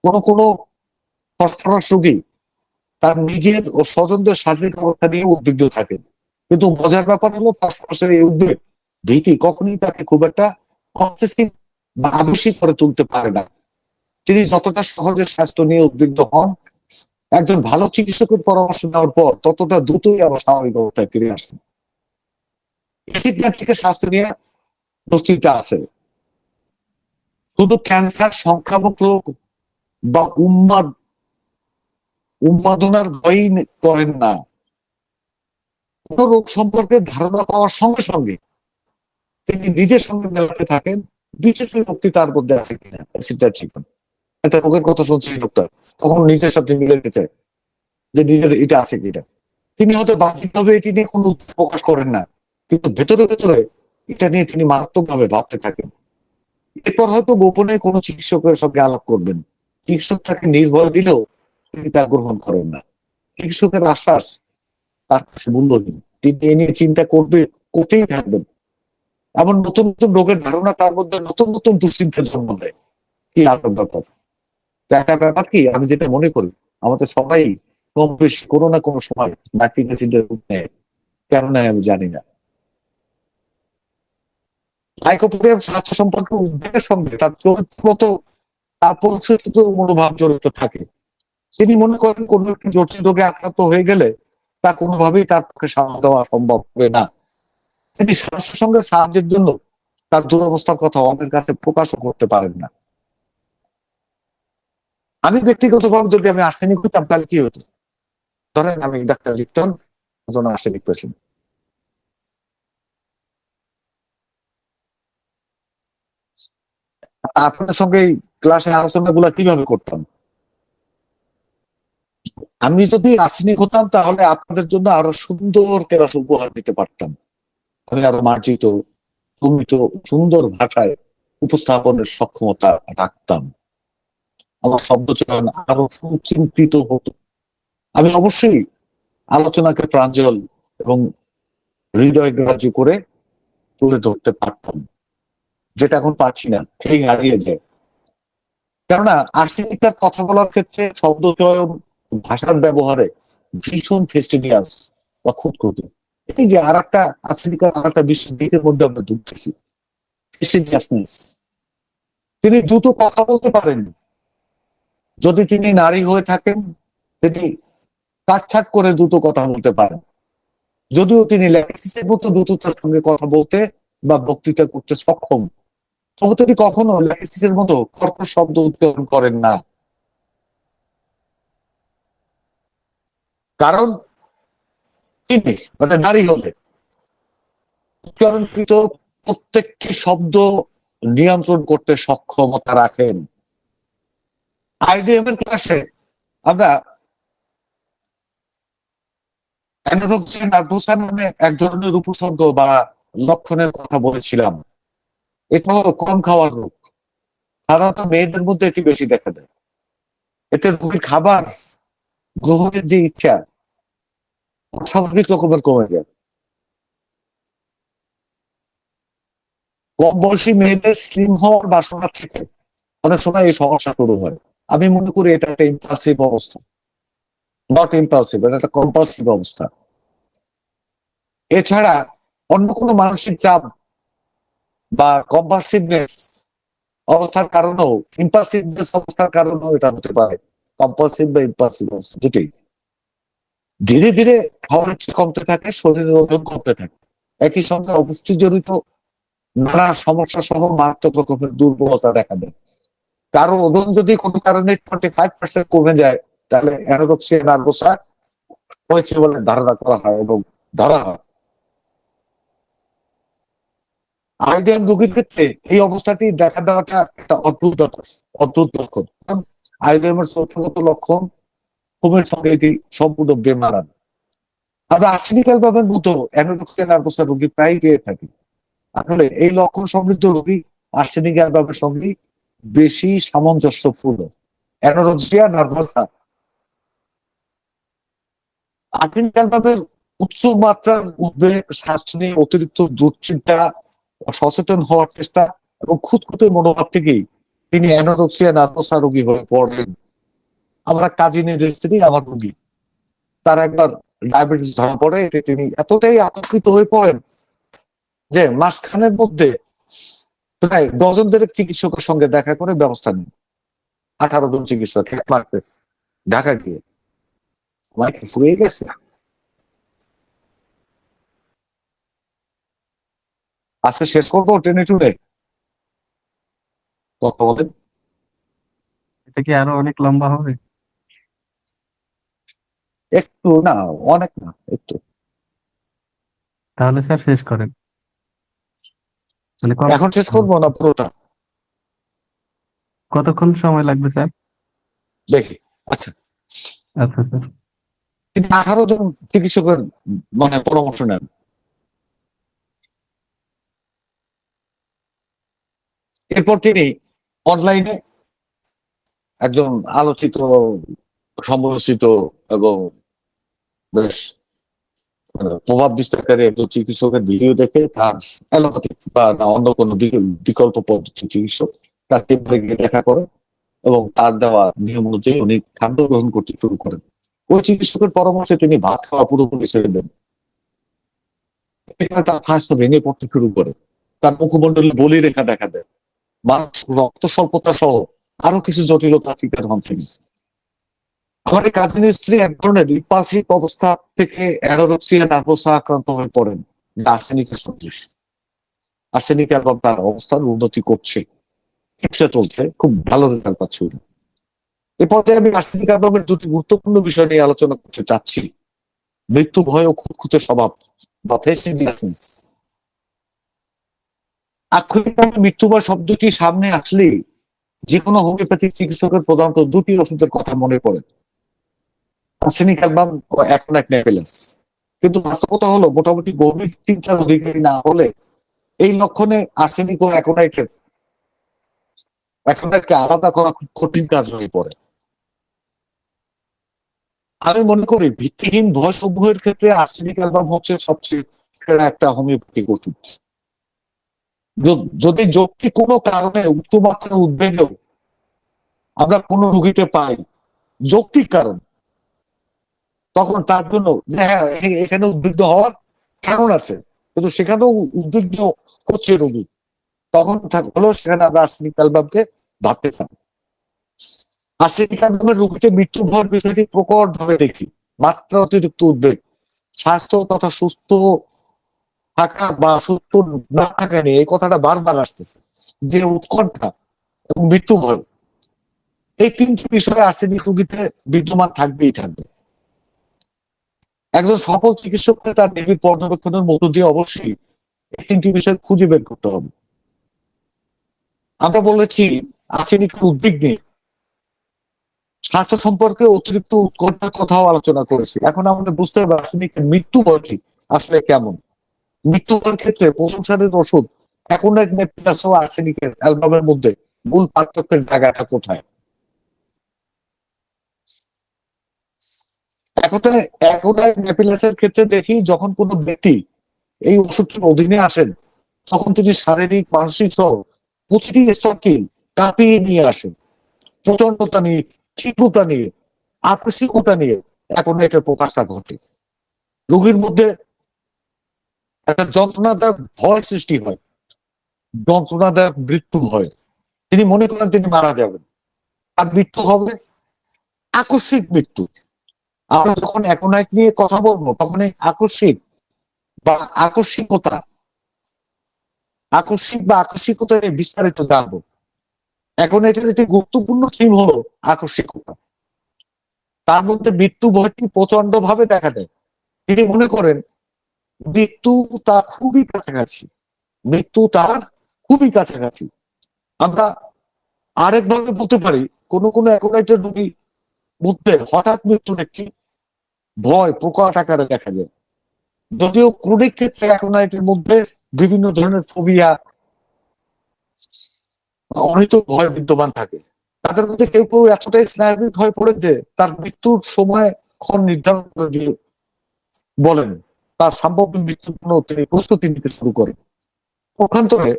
কোন কোন ফসফরাস রোগী তার নিজের ও স্বজনদের শারীরিক অবস্থা নিয়ে উদ্বিগ্ন থাকেন, কিন্তু মজার ব্যাপার হলো ফসফরাসের এই উদ্বেগ ভীতি কখনোই তাকে খুব একটা অবসেসিভ বা আবেশিক করে তুলতে পারে না। তিনি যতটা সহজে স্বাস্থ্য নিয়ে উদ্বিগ্ন হন, একজন ভালো চিকিৎসকের পরামর্শ নেওয়ার পর ততটা দ্রুতই আবার স্বাভাবিক অবস্থায় ফিরে আসেন। এসিডমেট্রিকের স্বাস্থ্য নিয়ে দুশ্চিন্তা আছে। শুধু ক্যান্সার, সংক্রামক রোগ বা উন্মাদনার ভয়ই করেন না, কোন রোগ সম্পর্কে ধারণা পাওয়ার সঙ্গে সঙ্গে তিনি নিজের সঙ্গে মেলাতে থাকেন বিশেষ মুক্তি তার মধ্যে আছে কিনা, সেটা ঠিক না। একটা রোগের কথা শুনছি লোকটা, তখন নিজের সাথে মিলে চায় যে নিজের এটা আছে কিনা। তিনি হয়তো বাহ্যিকভাবে এটি নিয়ে কোনো উদ্বেগ প্রকাশ করেন না, কিন্তু ভেতরে ভেতরে এটা নিয়ে তিনি মারাত্মকভাবে ভাবতে থাকেন। এরপর হয়তো গোপনে কোনো চিকিৎসকের সঙ্গে আলাপ করবেন, চিকিৎসক তাকে নির্ভয় দিলেও তিনি তা গ্রহণ করেন না। চিকিৎসকের আশ্বাস তার কাছে মূল্যহীন, তিনি এ নিয়ে চিন্তা করতেই থাকবেন। এমন নতুন নতুন রোগের ধারণা তার মধ্যে নতুন নতুন দুশ্চিন্তার জন্ম দেয়। কি আলাদা ব্যাপার। তো একটা ব্যাপার কি, আমি যেটা মনে করি, আমাদের সবাই কম বেশি কোনো না কোনো সময় নার্সিং এসিডের রূপ নেয়, কেন নেয় আমি জানি না। লাইকোপোডিয়াম স্বাস্থ্য সম্পর্কে উদ্বেগের সঙ্গে তার চরিত্রগত তার পরিচিত মনোভাব জড়িত থাকে। তিনি মনে করেন কোন একটি জটিল রোগে আক্রান্ত হয়ে গেলে তা কোনোভাবেই তার পক্ষে সামাল দেওয়া সম্ভব হবে না। তিনি স্বাস্থ্য সঙ্গে সাহায্যের জন্য তার দুরবস্থার কথা অন্যের কাছে প্রকাশও করতে পারেন না। আমি ব্যক্তিগতভাবে যদি আমি আর্সেনিক হইতাম তাহলে কি হতো? ধরেন আমি ডাক্তার লিপ্টন, একজন আর্সেনিক পেশেন্ট, আপনার সঙ্গে এই ক্লাসে আলোচনা গুলা কিভাবে করতাম? আমি যদি আর্সেনিক হতাম তাহলে আপনাদের জন্য আরো সুন্দর ক্লাস উপহার দিতে পারতাম। আমি আরো মার্জিত, প্রমিত, সুন্দর ভাষায় উপস্থাপনের সক্ষমতা রাখতাম। আমার শব্দ চয়ন আরো সুচিন্তিত হতো। আমি অবশ্যই আলোচনাকে প্রাঞ্জল এবং হৃদয় গ্রাহ্য করে তুলে ধরতে পারতাম, যেটা এখন পাচ্ছি না, সেই হারিয়ে যায়। কেননা আর্সেনিকটার কথা বলার ক্ষেত্রে শব্দ চয়ন, ভাষার ব্যবহারে ভীষণ ফেস্টিডিয়াস বা খুঁতখুঁতে। এই যে আর একটা আর্সেনিক আর একটা বিশ্বের দিকের মধ্যে আমরা ঢুকতেছি, ফেস্টিডিয়াসনেস। তিনি দ্রুত কথা বলতে পারেন, যদি তিনি নারী হয়ে থাকেন তিনি কাটছাট করে দ্রুত কথা বলতে পারেন। যদিও তিনি ল্যাক্সিসের মতো দ্রুততার সঙ্গে কথা বলতে বা বক্তৃতা করতে সক্ষম, তবে তিনি কখনো ল্যাক্সিসের মতো কর্কশ শব্দ উচ্চারণ করেন না। কারণ তিনি মানে নারী হলে উচ্চারণকৃত প্রত্যেকটি শব্দ নিয়ন্ত্রণ করতে সক্ষমতা রাখেন। আইডিএম এর ক্লাসে আমরা অ্যানোরেক্সিয়া নার্ভোসা নামে এক ধরনের উপসর্গ বা লক্ষণের কথা বলেছিলাম। এটা হলো কম খাওয়ার রোগ। সাধারণত মেয়েদের মধ্যে এটি বেশি দেখা দেয়। এতে রোগীর খাবার গ্রহণের যে ইচ্ছা অস্বাভাবিক রকমের কমে যায়। কম বয়সী মেয়েদের স্লিম হওয়ার বাসনা থেকে অনেক সময় এই সমস্যা শুরু হয়। আমি মনে করি এটা একটা ইম্পালসিভ অবস্থা, নট ইম্পালসিভ, এটা একটা কম্পালসিভ অবস্থা। এছাড়া অন্য কোনো মানসিক চাপ বা কম্পালসিভনেস অবস্থার কারণেও, ইম্পালসিভনেস অবস্থার কারণেও এটা হতে পারে। কম্পালসিভ বা ইম্পালসিভ অবস্থা দুটোই। ধীরে ধীরে খাওয়ার ইচ্ছে কমতে থাকে, শরীরের ওজন কমতে থাকে, একই সঙ্গে অপুষ্টিজনিত নানা সমস্যা সহ মারাত্মক রকমের দুর্বলতা দেখা দেয়। কারো ওজন যদি কোনো কারণে 25% কমে যায়, তাহলে অ্যানোরেক্সিয়া নার্ভোসা হয়েছে বলে ধারণা করা হয় এবং ধরা হয়। আইডিয়াল রোগীর ক্ষেত্রে এই অবস্থাটি দেখা দেওয়াটা একটা অদ্ভুত ব্যাপার, অদ্ভুত লক্ষণ। আইডিএম এর চতুর্থ লক্ষণ ঘুমের সঙ্গে এটি সম্পূর্ণ বেমানান। আমরা আর্সেনিক অ্যালবামের মতো অ্যানোরেক্সিয়া নার্ভোসা রোগী প্রায় পেয়ে থাকি। আসলে এই লক্ষণ সমৃদ্ধ রোগী আর্সেনিক অ্যালবামের সঙ্গে বেশি সামঞ্জস্যপূর্ণ। অ্যানোরেক্সিয়া নার্ভোসা আর্সেনিক অ্যালবামের উচ্চ মাত্রার উদ্বেগ, স্বাস্থ্য নিয়ে অতিরিক্ত দুশ্চিন্তা, সচেতন হওয়ার চেষ্টা এবং খুঁতখুঁতে মনোভাব থেকেই তিনি অ্যানোরেক্সিয়া নার্ভোসা রোগী হয়ে পড়েন। আমরা কাজিনের স্ত্রী আমার রোগী, তার একবার ডায়াবেটিস ধরা পড়ে, এতে তিনি এতটাই আতঙ্কিত হয়ে পড়েন যে মাসখানেক মধ্যে প্রায় ডজন দেড়েক চিকিৎসকের সঙ্গে দেখা করে ব্যবস্থা নেন। 18 জন চিকিৎসক এক মার্কে ঢাকা গিয়ে। আমার কি ফুরিয়ে গেছে? আজকে শেষ করবো টেনে টুনে, কথা বলেন। এটা কি আরো অনেক লম্বা হবে? একটু না, অনেক না, একটু। তাহলে স্যার শেষ করেন। মানে এখন শেষ করবো না পুরোটা? কতক্ষণ সময় লাগবে স্যার? দেখি। আচ্ছা, আচ্ছা স্যার। তিনি 18 জন চিকিৎসকের মানে পরামর্শ নেন। এরপর তিনি অনলাইনে একজন আলোচিত, সমালোচিত এবং বেশ প্রভাব বিস্তারকারী একজন চিকিৎসকের ভিডিও দেখে তার অ্যালোপ্যাথিক বা না অন্য কোনো বিকল্প পদ্ধতি চিকিৎসক তার টেবিলে গিয়ে দেখা করেন এবং তার দেওয়া নিয়ম অনুযায়ী উনি খাদ্য গ্রহণ করতে শুরু করেন। ওই চিকিৎসকের পরামর্শে তিনি ভাত খাওয়া পুরোপুরি ছেড়ে দেন। এখানে তার স্বাস্থ্য ভেঙে পড়তে শুরু করে, তার মুখমণ্ডলে বলি রেখা দেখা দেয়, মারাত্মক রক্ত স্বল্পতা সহ আরো কিছু জটিলতার শিকার হন তিনি। আমার এই কাজিন স্ত্রী এক ধরনের রিপালসিভ অবস্থা থেকে অ্যানোরেক্সিয়া নার্ভোসা আক্রান্ত হয়ে পড়েন, যা আর্সেনিকের সদৃশ। আর্সেনিক অ্যালবাম তার অবস্থার উন্নতি করছে, চিকিৎসা চলছে, খুব ভালো রেজাল্ট পাচ্ছে উনি। এ পর্যায়ে আমি আর্সেনিক অ্যালবামের দুটি গুরুত্বপূর্ণ বিষয় নিয়ে আলোচনা করতে চাচ্ছি: মৃত্যু ভয় ও খুঁতখুঁতে স্বভাব বা ফেসিডিয়াসনেস। আক্ষরিকভাবে মৃত্যু ভয় শব্দটি সামনে আসলে যে কোনো হোমিওপ্যাথিক চিকিৎসকের প্রধানত দুটি ওষুধের কথা মনে পড়ে: আর্সেনিক অ্যালবাম ও অ্যাকোনাইট নেপিলাস। কিন্তু বাস্তবতা হলো মোটামুটি গভীর চিন্তার অধিকারী না হলে এই লক্ষণে আর্সেনিক ও অ্যাকোনাইটকে আলাদা করা খুব কঠিন কাজ হয়ে পড়ে। আমি মনে করি ভিত্তিহীন ভয় সমূহের ক্ষেত্রে আর্সেনিক অ্যালবাম হচ্ছে সবচেয়ে সেরা একটা হোমিওপ্যাথিক ওষুধ। যদি যৌক্তিক কোনো কারণে উচ্চমাত্রার উদ্বেগেও আমরা কোনো রোগীতে পাই যৌক্তিক কারণ, তখন তার জন্য হ্যাঁ এখানে উদ্বিগ্ন হওয়ার কারণ আছে, কিন্তু সেখানেও উদ্বিগ্ন হচ্ছে রোগী, তখন হলো সেখানে আমরা আর্সেনিক অ্যালবামকে ভাবতে চাই। আর্সেনিক অ্যালবামের রোগীকে মৃত্যু ভয়ের বিষয়টি প্রকট ভাবে দেখি। মাত্রা অতিরিক্ত উদ্বেগ, স্বাস্থ্য তথা সুস্থ থাকা বা সুস্থ না থাকা নিয়ে এই কথাটা বারবার আসতেছে, যে উৎকণ্ঠা এবং মৃত্যু ভয়, এই তিনটি বিষয়ে আর্সেনিক রোগীতে বিদ্যমান থাকবেই থাকবে। একজন সফল চিকিৎসককে তার নিবিড় পর্যবেক্ষণের মধ্য দিয়ে অবশ্যই এই তিনটি বিষয় খুঁজে বের করতে হবে। আমরা বলেছি আর্সেনিকের উদ্বেগ নিয়ে, স্বাস্থ্য সম্পর্কে অতিরিক্ত উৎকণ্ঠার কথাও আলোচনা করেছি। এখন আমাদের বুঝতে হবে আর্সেনিকের মৃত্যু ভয়টি আসলে কেমন। মৃত্যু ভয়ের ক্ষেত্রে প্রথম সারির ওষুধ অ্যাকোনাইট নেপিলাস ও আর্সেনিকের অ্যালবামের মধ্যে মূল পার্থক্যের জায়গাটা কোথায়? অ্যাকোনাইট নেপিলাসের ক্ষেত্রে দেখি যখন কোনো ব্যক্তি এই ওষুধটির অধীনে আসেন তখন তিনি শারীরিক মানসিক সহ প্রতিটি স্তরকে কাঁপিয়ে নিয়ে আসেন। প্রচন্ডতা নিয়ে, তীব্রতা নিয়ে, আকস্মিকতা নিয়ে এখন এটার প্রকাশটা ঘটে। রোগীর মধ্যে একটা যন্ত্রণাদায়ক ভয় সৃষ্টি হয়, যন্ত্রণাদায়ক মৃত্যু হয়। তিনি মনে করেন তিনি মারা যাবেন, আর মৃত্যু হবে আকস্মিক মৃত্যু। আমরা যখন অ্যাকোনাইট নিয়ে কথা বলবো তখন এই আকস্মিক বা আকস্মিকতা, আকস্মিকতার বিস্তারিত জানবো। এখন এটার একটি গুরুত্বপূর্ণ থিম হলো আকস্মিকতা। তার মধ্যে মৃত্যু ভয়টি প্রচন্ড ভাবে দেখা দেয়। তিনি মনে করেন মৃত্যু তার খুবই কাছাকাছি, মৃত্যু তার খুবই কাছাকাছি। আমরা আরেকভাবে বলতে পারি কোন কোন অ্যাকোনাইটের রোগী মধ্যে হঠাৎ মৃত্যুর একটি ভয় প্রকট আকারে দেখা যায়। যদিও ক্রনিক ক্ষেত্রে অ্যাকোনাইটের মধ্যে বিভিন্ন ধরনের ফোবিয়া, অনিত ভয় বিদ্যমান থাকে। তাদের মধ্যে কেউ কেউ এতটাই স্নায়বিক হয়ে পড়ে যে তার মৃত্যুর সময় ক্ষণ নির্ধারণ করে দিয়ে বলেন, তার সম্ভাব্য মৃত্যুর জন্য তিনি প্রস্তুতি নিতে শুরু করেন। পক্ষান্তরে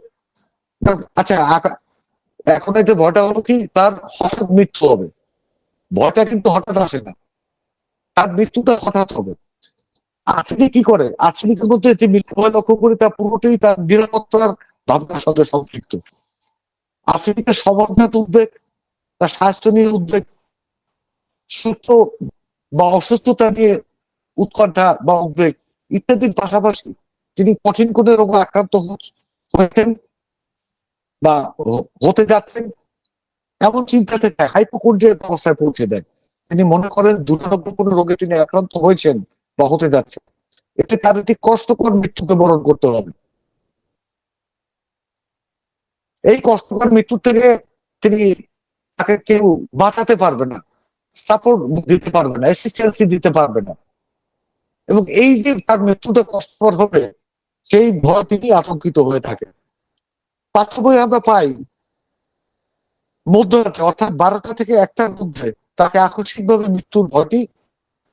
আচ্ছা, এখন একটা ভয়টা হলো কি তার হঠাৎ মৃত্যু হবে। ভয়টা কিন্তু হঠাৎ আসে না, তার মৃত্যুটা হঠাৎ হবে। আজকে কি করে, আজকের মধ্যে যে মৃত্যু ভয় লক্ষ্য করি তা পুরোটাই তার নিরাপত্তার ভাবনার সঙ্গে সম্পৃক্ত। আজকে সমন্বিত উদ্বেগ, তার স্বাস্থ্য নিয়ে উদ্বেগ, সুস্থ বা অসুস্থতা নিয়ে উৎকণ্ঠা বা উদ্বেগ ইত্যাদির পাশাপাশি তিনি কঠিন কোনো রোগে আক্রান্ত হয়েছেন বা হতে যাচ্ছেন, এমন চিন্তা থেকে হাইপোকন্ড্রিয়াল অবস্থায় পৌঁছে দেয়। তিনি মনে করেন দুরারোগ্য কোনো রোগে তিনি আক্রান্ত হয়েছেন বা হতে যাচ্ছেন, এতে তার একটি কষ্টকর মৃত্যুকে বরণ করতে হবে। এই কষ্টকর মৃত্যু থেকে তিনি তাকে কেউ বাঁচাতে পারবে না, সাপোর্ট দিতে পারবে না, অ্যাসিস্ট্যান্সি দিতে পারবে না, এবং এই যে তার মৃত্যুটা কষ্টকর হবে সেই ভয় তিনি আতঙ্কিত হয়ে থাকে। পাঠ্য বই আমরা পাই মধ্যরাতে অর্থাৎ 12টা থেকে 1টার মধ্যে তাকে আকস্মিকভাবে মৃত্যুর ভয়টি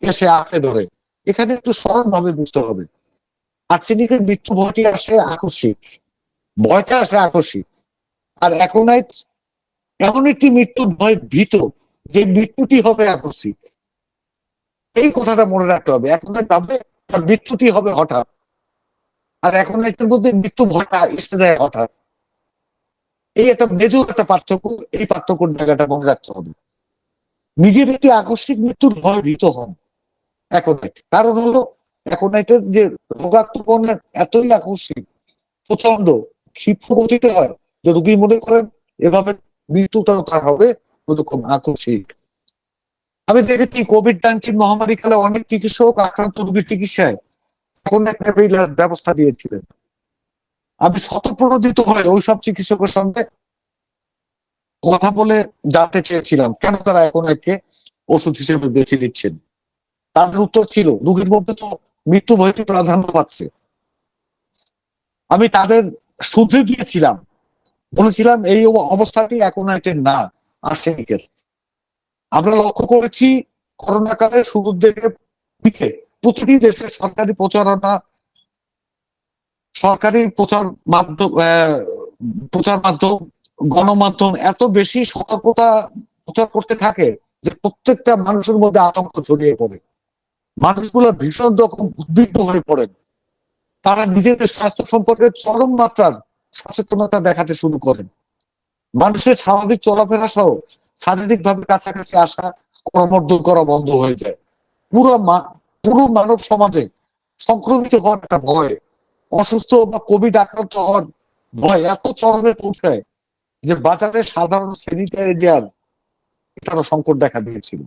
এসে আঁকড়ে ধরে। এখানে একটু সরল ভাবে বুঝতে হবে, আর্সেনিকের মৃত্যু ভয়টি আসে আকস্মিক, ভয়টা আসে আকস্মিক। আর অ্যাকোনাইট এমন একটি মৃত্যুর ভয় ভীত যে মৃত্যুটি হবে আকস্মিক। এই কথাটা মনে রাখতে হবে, অ্যাকোনাইট ভাবে তার মৃত্যুটি হবে হঠাৎ, আর অ্যাকোনাইটের মধ্যে মৃত্যু ভয়টা এসে যায় হঠাৎ। এই একটা মেজর একটা পার্থক্য, এই পার্থক্যের জায়গাটা মনে রাখতে হবে। নিজের একটি আকস্মিক মৃত্যুর ভয় ভীত হন অ্যাকোনাইট, কারণ হলো অ্যাকোনাইটের যে রোগাক্রমণ এতই আকস্মিক, প্রচন্ড ক্ষিপ্র গতিতে হয় যে রোগী মনে করেন এভাবে মৃত্যুটাও তার হবে ওরকম আকস্মিক। আমি দেখেছি কোভিড-19 মহামারী কালে অনেক চিকিৎসক আক্রান্ত রোগীর চিকিৎসায় এখন একটা ব্যবস্থা দিয়েছিলেন। আমি স্বতঃপ্রণোদিত হয়ে ওইসব চিকিৎসকের সঙ্গে কথা বলে জানতে চেয়েছিলাম কেন তারা এখন একে ওষুধ হিসেবে বেছে নিচ্ছেন। তাদের উত্তর ছিল রোগীর মধ্যে তো মৃত্যু ভয়টি প্রাধান্য পাচ্ছে। আমি তাদের শুধরে দিয়েছিলাম, বলেছিলাম এই অবস্থাটি অ্যাকোনাইটের না, আর্সেনিকের। আমরা লক্ষ্য করেছি করোনা কালে শুরুর দিকে প্রতিটি দেশের সরকারি প্রচারণা, সরকারি প্রচার মাধ্যম, গণমাধ্যম এত বেশি সতর্কতা প্রচার করতে থাকে যে প্রত্যেকটা মানুষের মধ্যে আতঙ্ক ছড়িয়ে পড়ে। মানুষগুলো ভীষণ রকম উদ্বিগ্ন হয়ে পড়েন, তারা নিজেদের স্বাস্থ্য সম্পর্কে চরম মাত্রার সচেতনতা দেখাতে শুরু করেন। মানুষের স্বাভাবিক চলাফেরা সহ শারীরিক ভাবে কাছাকাছি আসা, কর্মদূর করা বন্ধ হয়ে যায়। পুরো পুরো মানব সমাজে সংক্রমিত হওয়ার একটা ভয়, অসুস্থ বা কোভিড আক্রান্ত হওয়ার ভয় এত চরমে পৌঁছায় যে বাজারে সাধারণ স্যানিটাইজার এটারও সংকট দেখা দিয়েছিল।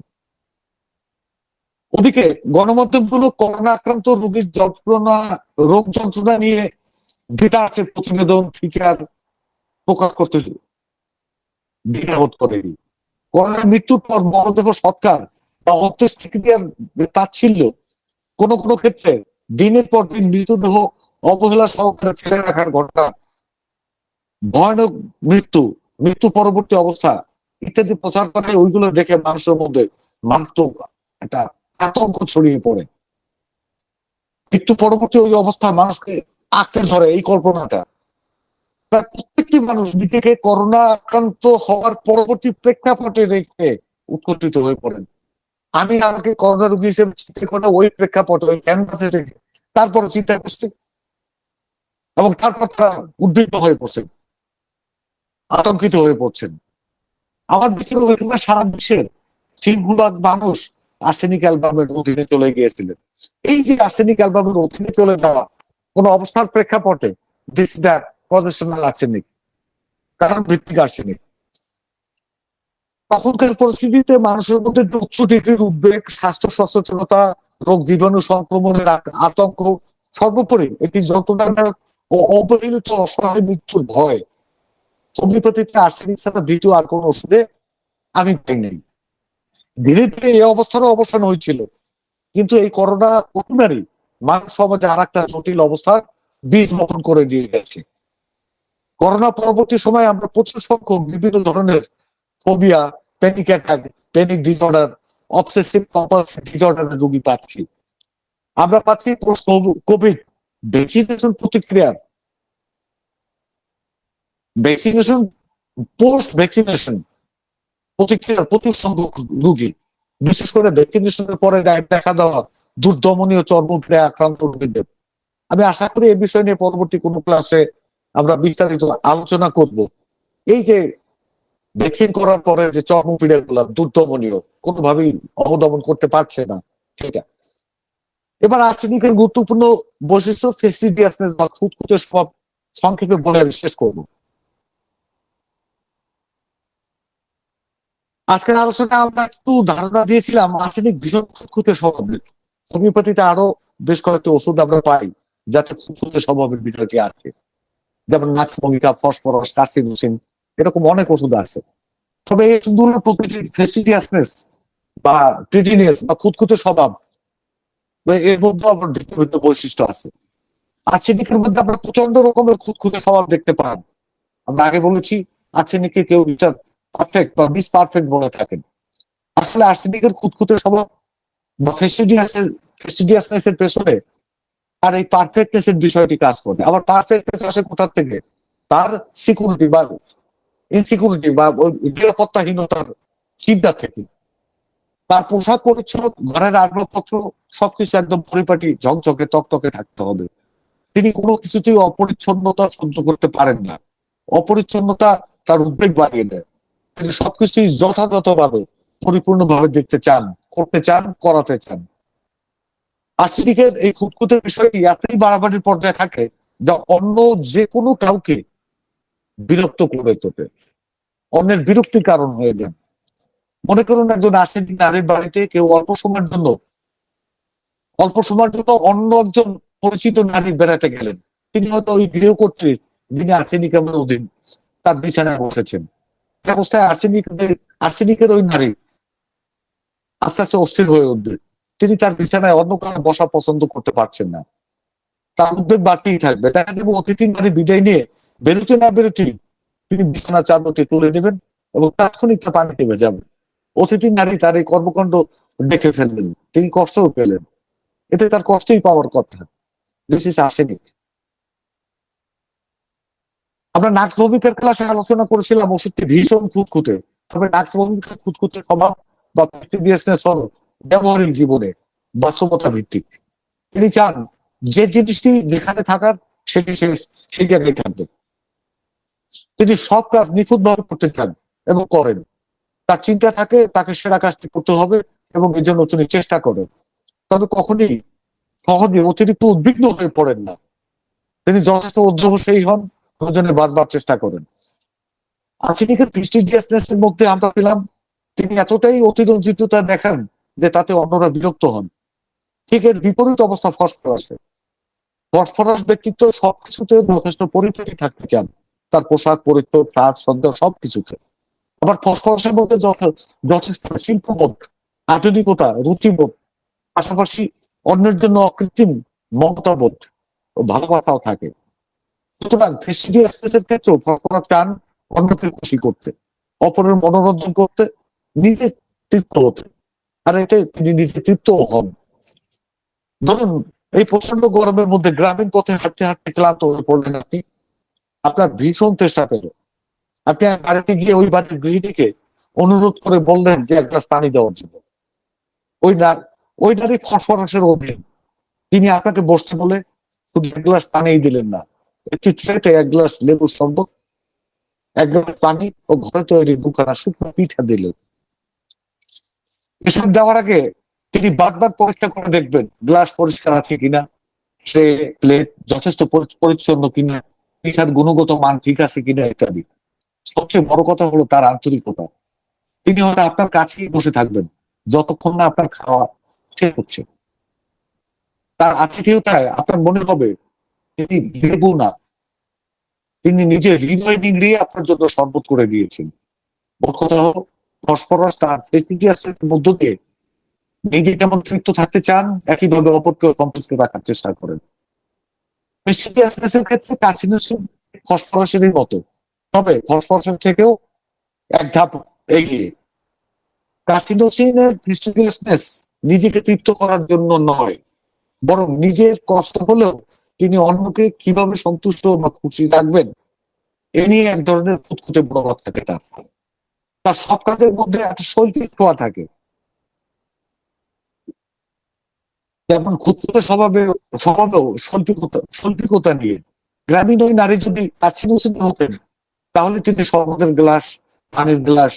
ওদিকে গণমাধ্যমগুলো করোনা আক্রান্ত রোগীর রোগ যন্ত্রণা নিয়ে ডেটা আছে প্রতিবেদন, ফিচার প্রকাশ করতে দ্বিধাবোধ করেনি। করোনার মৃত্যুর পর মরদেহ সৎকার বা অন্ত্যেষ্টিক্রিয়ার তাচ্ছিল্য, কোনো কোনো ক্ষেত্রে দিনের পর দিন মৃতদেহ অবহেলা সহকারে ফেলে রাখার ঘটনা, ভয়ানক মৃত্যু পরবর্তী অবস্থা ইত্যাদি প্রচার করে, ওইগুলো দেখে মানুষের মধ্যে মারাত্মক একটা আতঙ্ক ছড়িয়ে পড়ে। মৃত্যু পরবর্তী ওই অবস্থা মানুষকে আঁকড়ে ধরে এই কল্পনাটা। প্রায় প্রত্যেকটি মানুষ নিজেকে করোনা আক্রান্ত হওয়ার পরবর্তী প্রেক্ষাপটে রেখে উৎকণ্ঠিত হয়ে পড়েন। আমি আমাকে করোনা রোগী হিসেবে চিন্তা করে ওই প্রেক্ষাপটে, ওই ক্যানভাসে রেখে তারপরে চিন্তা করছি, এবং তারপর তারা উদ্বিগ্ন হয়ে পড়ছেন, আতঙ্কিত হয়ে পড়ছেন। আমার বেশিরভাগ সারা বিশ্বের সিংহভাগ মানুষ আর্সেনিক অ্যালবামের অধীনে চলে গিয়েছিলেন। এই যে আর্সেনিক অ্যালবামের অধীনে চলে যাওয়া কোন অবস্থার প্রেক্ষাপটে, দিস দ্যাট প্রফেশনাল আর্সেনিক, কারণ ভিত্তিক আর্সেনিক। তখনকার পরিস্থিতিতে মানুষের মধ্যে উচ্চ ডিগ্রির উদ্বেগ, স্বাস্থ্য সচেতনতা, রোগ জীবাণু সংক্রমণের আতঙ্ক, সর্বোপরি একটি যন্ত্রণাদায়ক ও অবহেলিত অসহায় মৃত্যুর ভয়। হোমিওপ্যাথিতে আর্সেনিক ছাড়া দ্বিতীয় আর কোন ওষুধে আমি পাই নাই। ধীরে ধীরে এই অবস্থারও অবসান হয়েছিল, কিন্তু এই করোনা অতিমারি মানব সমাজে আর একটা জটিল অবস্থার বীজ বপন করে দিয়ে গেছে। করোনা পরবর্তী সময়ে আমরা প্রচুর সংখ্যক বিভিন্ন ধরনের phobia, panic attack, panic disorder, obsessive compulsive ডিসঅর্ডারের রোগী পাচ্ছি। আমরা পাচ্ছি পোস্ট কোভিড ভ্যাকসিনেশন প্রতিক্রিয়ার, পোস্ট ভ্যাকসিনেশন প্রতিক্রিয়ার প্রচুর সংখ্যক রোগী, বিশেষ করে ভ্যাকসিনেশনের পরে দেখা দেওয়া দুর্দমনীয় চর্মপীড়ায় আক্রান্ত রোগীদের। আমি আশা করি এই বিষয় নিয়ে পরবর্তী কোনো ক্লাসে আমরা বিস্তারিত আলোচনা করব। এই যে ভ্যাকসিন করার পরে যে চর্মপীড়া গুলা দুর্দমনীয়, কোনোভাবেই অবদমন করতে পারছে না সেটা। এবার আর্সেনিকের গুরুত্বপূর্ণ বৈশিষ্ট্য ফেস্টিডিয়াসনেস বা খুঁতখুঁতে স্বভাব সংক্ষেপে বলে আমি শেষ করবো। আজকের আলোচনা আমরা একটু ধারণা দিয়েছিলাম আর্সেনিক ভীষণ খুঁতখুঁতে স্বভাবের। হোমিওপ্যাথিতে আরো বেশ কয়েকটি ওষুধ আমরা পাই যাতে খুঁতখুঁতে স্বভাবের বিষয়টি আছে, যেমন নাক্সভঙ্গিকা, ফসফরাস, কার্সিনোসিন, এরকম অনেক ওষুধ আছে। তবে এই ওষুধগুলোর প্রতিটি ফেস্টিডিয়াসনেস বা ট্রিটিনিয়াস বা খুঁতখুঁতে স্বভাব, এর মধ্যে আবার ভিন্ন ভিন্ন বৈশিষ্ট্য আছে। আর্সেনিকের মধ্যে আমরা প্রচন্ড রকমের খুঁতখুঁতে স্বভাব দেখতে পাই। আমরা আগে বলেছি আর্সেনিককে কেউ পারফেক্ট বা মিস পারফেক্ট বলে থাকেন। আসলে আর্সেনিকের খুঁতখুঁতে স্বভাব বা ফেস্টিডিয়াসনেস এর পেছনে আর এই পারফেক্টনেস এর বিষয়টি কাজ করে। আবার পারফেক্টনেস আসে কোথা থেকে? তার সিকিউরিটি বা ইনসিকিউরিটি বা নিরাপত্তাহীনতার চিন্তা থেকে। তার পোশাক পরিচ্ছদ, ঘরের আসবাবপত্র সবকিছু একদম পরিপাটি ঝকঝকে তকতকে থাকতে হবে। তিনি কোনো কিছুতেই অপরিচ্ছন্নতা সহ্য করতে পারেন না। অপরিচ্ছন্নতা তার উদ্বেগ বাড়িয়ে দেয়। তিনি সবকিছুই যথাযথভাবে পরিপূর্ণভাবে দেখতে চান, করতে চান, করাতে চান। আর্সেনিকের এই খুঁতখুঁতে বিষয়টি এতই বাড়াবাড়ির পর্যায়ে থাকে যা অন্য যে কোনো কাউকে বিরক্ত করে তোলে, অন্যের বিরক্তির কারণ হয়ে যায়। মনে করুন একজন আর্সেনিক নারীর বাড়িতে কেউ অল্প সময়ের জন্য অন্য একজন পরিচিত নারী বেড়াতে গেলেন। তিনি হয়তো ওই গৃহকর্ত্রী, যিনি আর্সেনিক এর অধীন, তার বিছানায় বসেছেন। এই অবস্থায় আর্সেনিকের ওই নারী আস্তে আস্তে অস্থির হয়ে উঠবে। তিনি তার বিছানায় অন্য কারো বসা পছন্দ করতে পারছেন না। তার উদ্বেগ বাড়তেই থাকবে। দেখা যাবে অতিথি নারী বিদায় নিয়ে বেরোতে না বেরোতেই তিনি বিছানার চাদরটি তুলে নেবেন এবং তাৎক্ষণিক তা পানিতে ভেজাবেন। অতিথি নারী তার এই কর্মকাণ্ড দেখে ফেললেন, তিনি কষ্টও পেলেন। এতে তার কষ্টই পাওয়ার কথা। This is arsenic. আমরা নাক্স ভূমিকার ক্লাসে আলোচনা করেছিলাম ওষুধটি ভীষণ খুঁতখুঁতে। তবে নাক্স ভূমিকার খুঁতখুঁতে স্বভাব বা প্র্যাকটিসনেস হল ব্যবহারিক জীবনে বাস্তবতা ভিত্তিক। তিনি চান যে জিনিসটি যেখানে থাকার সেটি সেই জায়গায় থাকবে। তিনি সব কাজ নিখুঁত ভাবে করতে চান এবং করেন। তার চিন্তা থাকে তাকে সেরা কাজটি করতে হবে এবং এর জন্য তিনি চেষ্টা করেন। তবে কখনই সহজে অতিরিক্ত উদ্বিগ্ন হয়ে পড়েন না। তিনি যথেষ্ট অধ্যবসায়ী হন, প্রয়োজনে বারবার চেষ্টা করেন। আর্সেনিকের প্রেস্টিজিয়াসনেস এর মধ্যে আমরা পেলাম তিনি এতটাই অতিরঞ্জিততা দেখান যে তাতে অন্যরা বিরক্ত হন। ঠিক এর বিপরীত অবস্থা ফসফরাসে। ফসফরাস ব্যক্তিত্ব সবকিছুতে যথেষ্ট পরিপাটি থাকতে চান, তার পোশাক পরিচ্ছদ, সাজ সজ্জা সবকিছুতে। আবার ফসফরাসের মধ্যে যথেষ্ট শিল্পবোধ, আধুনিকতা, রুচিবোধ, পাশাপাশি অন্যের জন্য অকৃত্রিম মমতাবোধ ও ভালোবাসাও থাকে। সুতরাং ফেস্টিডিয়াসনেসের ক্ষেত্রেও ফসফরাস চান অন্যকে খুশি করতে, অপরের মনোরঞ্জন করতে, নিজে তৃপ্ত হতে। আর এতে তিনি নিজে তৃপ্তও হন। ধরুন এই প্রচন্ড গরমের মধ্যে গ্রামীণ পথে হাঁটতে হাঁটতে ক্লান্ত হয়ে পড়লেন আপনি, আপনার ভীষণ চেষ্টা পেল। আপনি বাড়িতে গিয়ে ওই বাড়ির গৃহিণীকে অনুরোধ করে বললেন যে এক গ্লাস পানি দেওয়ার জন্য। ওই না ওই নারী ফসফরাসের অধীন। তিনি আপনাকে বসতে বলে শুধু এক গ্লাস পানিই দিলেন না, একটি ট্রেতে এক গ্লাস লেবু শরবত, এক গ্লাস পানি ও ঘরে তৈরি দুখানা শুকনো পিঠা দিলেন। এসব দেওয়ার আগে তিনি বারবার পরীক্ষা করে দেখবেন গ্লাস পরিষ্কার আছে কিনা, ট্রে প্লেট যথেষ্ট পরিচ্ছন্ন কিনা, পিঠার গুণগত মান ঠিক আছে কিনা ইত্যাদি। সবচেয়ে বড় কথা হলো তার আন্তরিকতা। তিনি হয়তো আপনার কাছেই বসে থাকবেন যতক্ষণ না আপনার খাওয়া শেষ হচ্ছে। তার আতিথেয়তায় আপনার মনে হবে তিনি লেবু না, তিনি নিজের হৃদয় নিংড়িয়ে আপনার জন্য শরবত করে দিয়েছেন। মোট কথা হলো ফসফরাস তার ফেস্টিডিয়াসের মধ্য দিয়ে নিজে যেমন তৃপ্ত থাকতে চান, একইভাবে অপরকেও সন্তুষ্ট রাখার চেষ্টা করেন। ফেস্টিডিয়াসনেসের ক্ষেত্রে কার্সিনোসিন ফসফরাসেরই মতো, তবে ফসফরাসের থেকেও এক ধাপ এগিয়ে। কার্সিনোসিনের ফেস্টিডিয়াসনেস নিজেকে তৃপ্ত করার জন্য নয়, বরং নিজের কষ্ট হলেও তিনি অন্যকে কিভাবে সন্তুষ্ট বা খুশি রাখবেন এ নিয়ে এক ধরনের খুঁতখুঁতে মনোভাব থাকে তার। তার সব কাজের মধ্যে একটা শৈল্পিক ছোঁয়া থাকে। যেমন খুঁতখুঁতে স্বভাবেও শৈল্পিকতা নিয়ে। গ্রামীণ ওই নারী যদি কাছিনসিন হতেন তাহলে তিনি শরবতের গ্লাস, পানির গ্লাস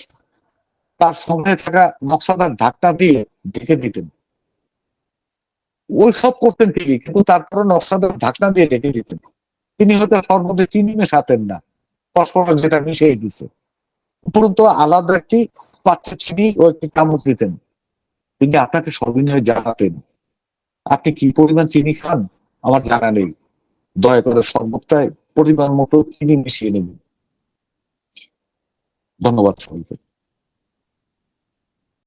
তার সঙ্গে থাকা নকশাদার ঢাকনা দিয়ে ঢেকে দিতেন। ওই সব করতেন তিনি, কিন্তু তারপরে নকশাদার ঢাকনা দিয়ে ঢেকে দিতেন। তিনি হয়তো সর্বদা চিনি মেশাতেন না, ফসফরাস যেটা মিশিয়ে দিছে, উপরন্তু আলাদা একটি পাত্রে চিনি ও একটি চামচ দিতেন। তিনি আপনাকে সবিনয়ে জানাতেন, আপনি কি পরিমাণ চিনি খান আমার জানা নেই, দয়া করে শরবতটায় পরিমাণ মতো চিনি মিশিয়ে নেবেন। ধন্যবাদ সবাইকে।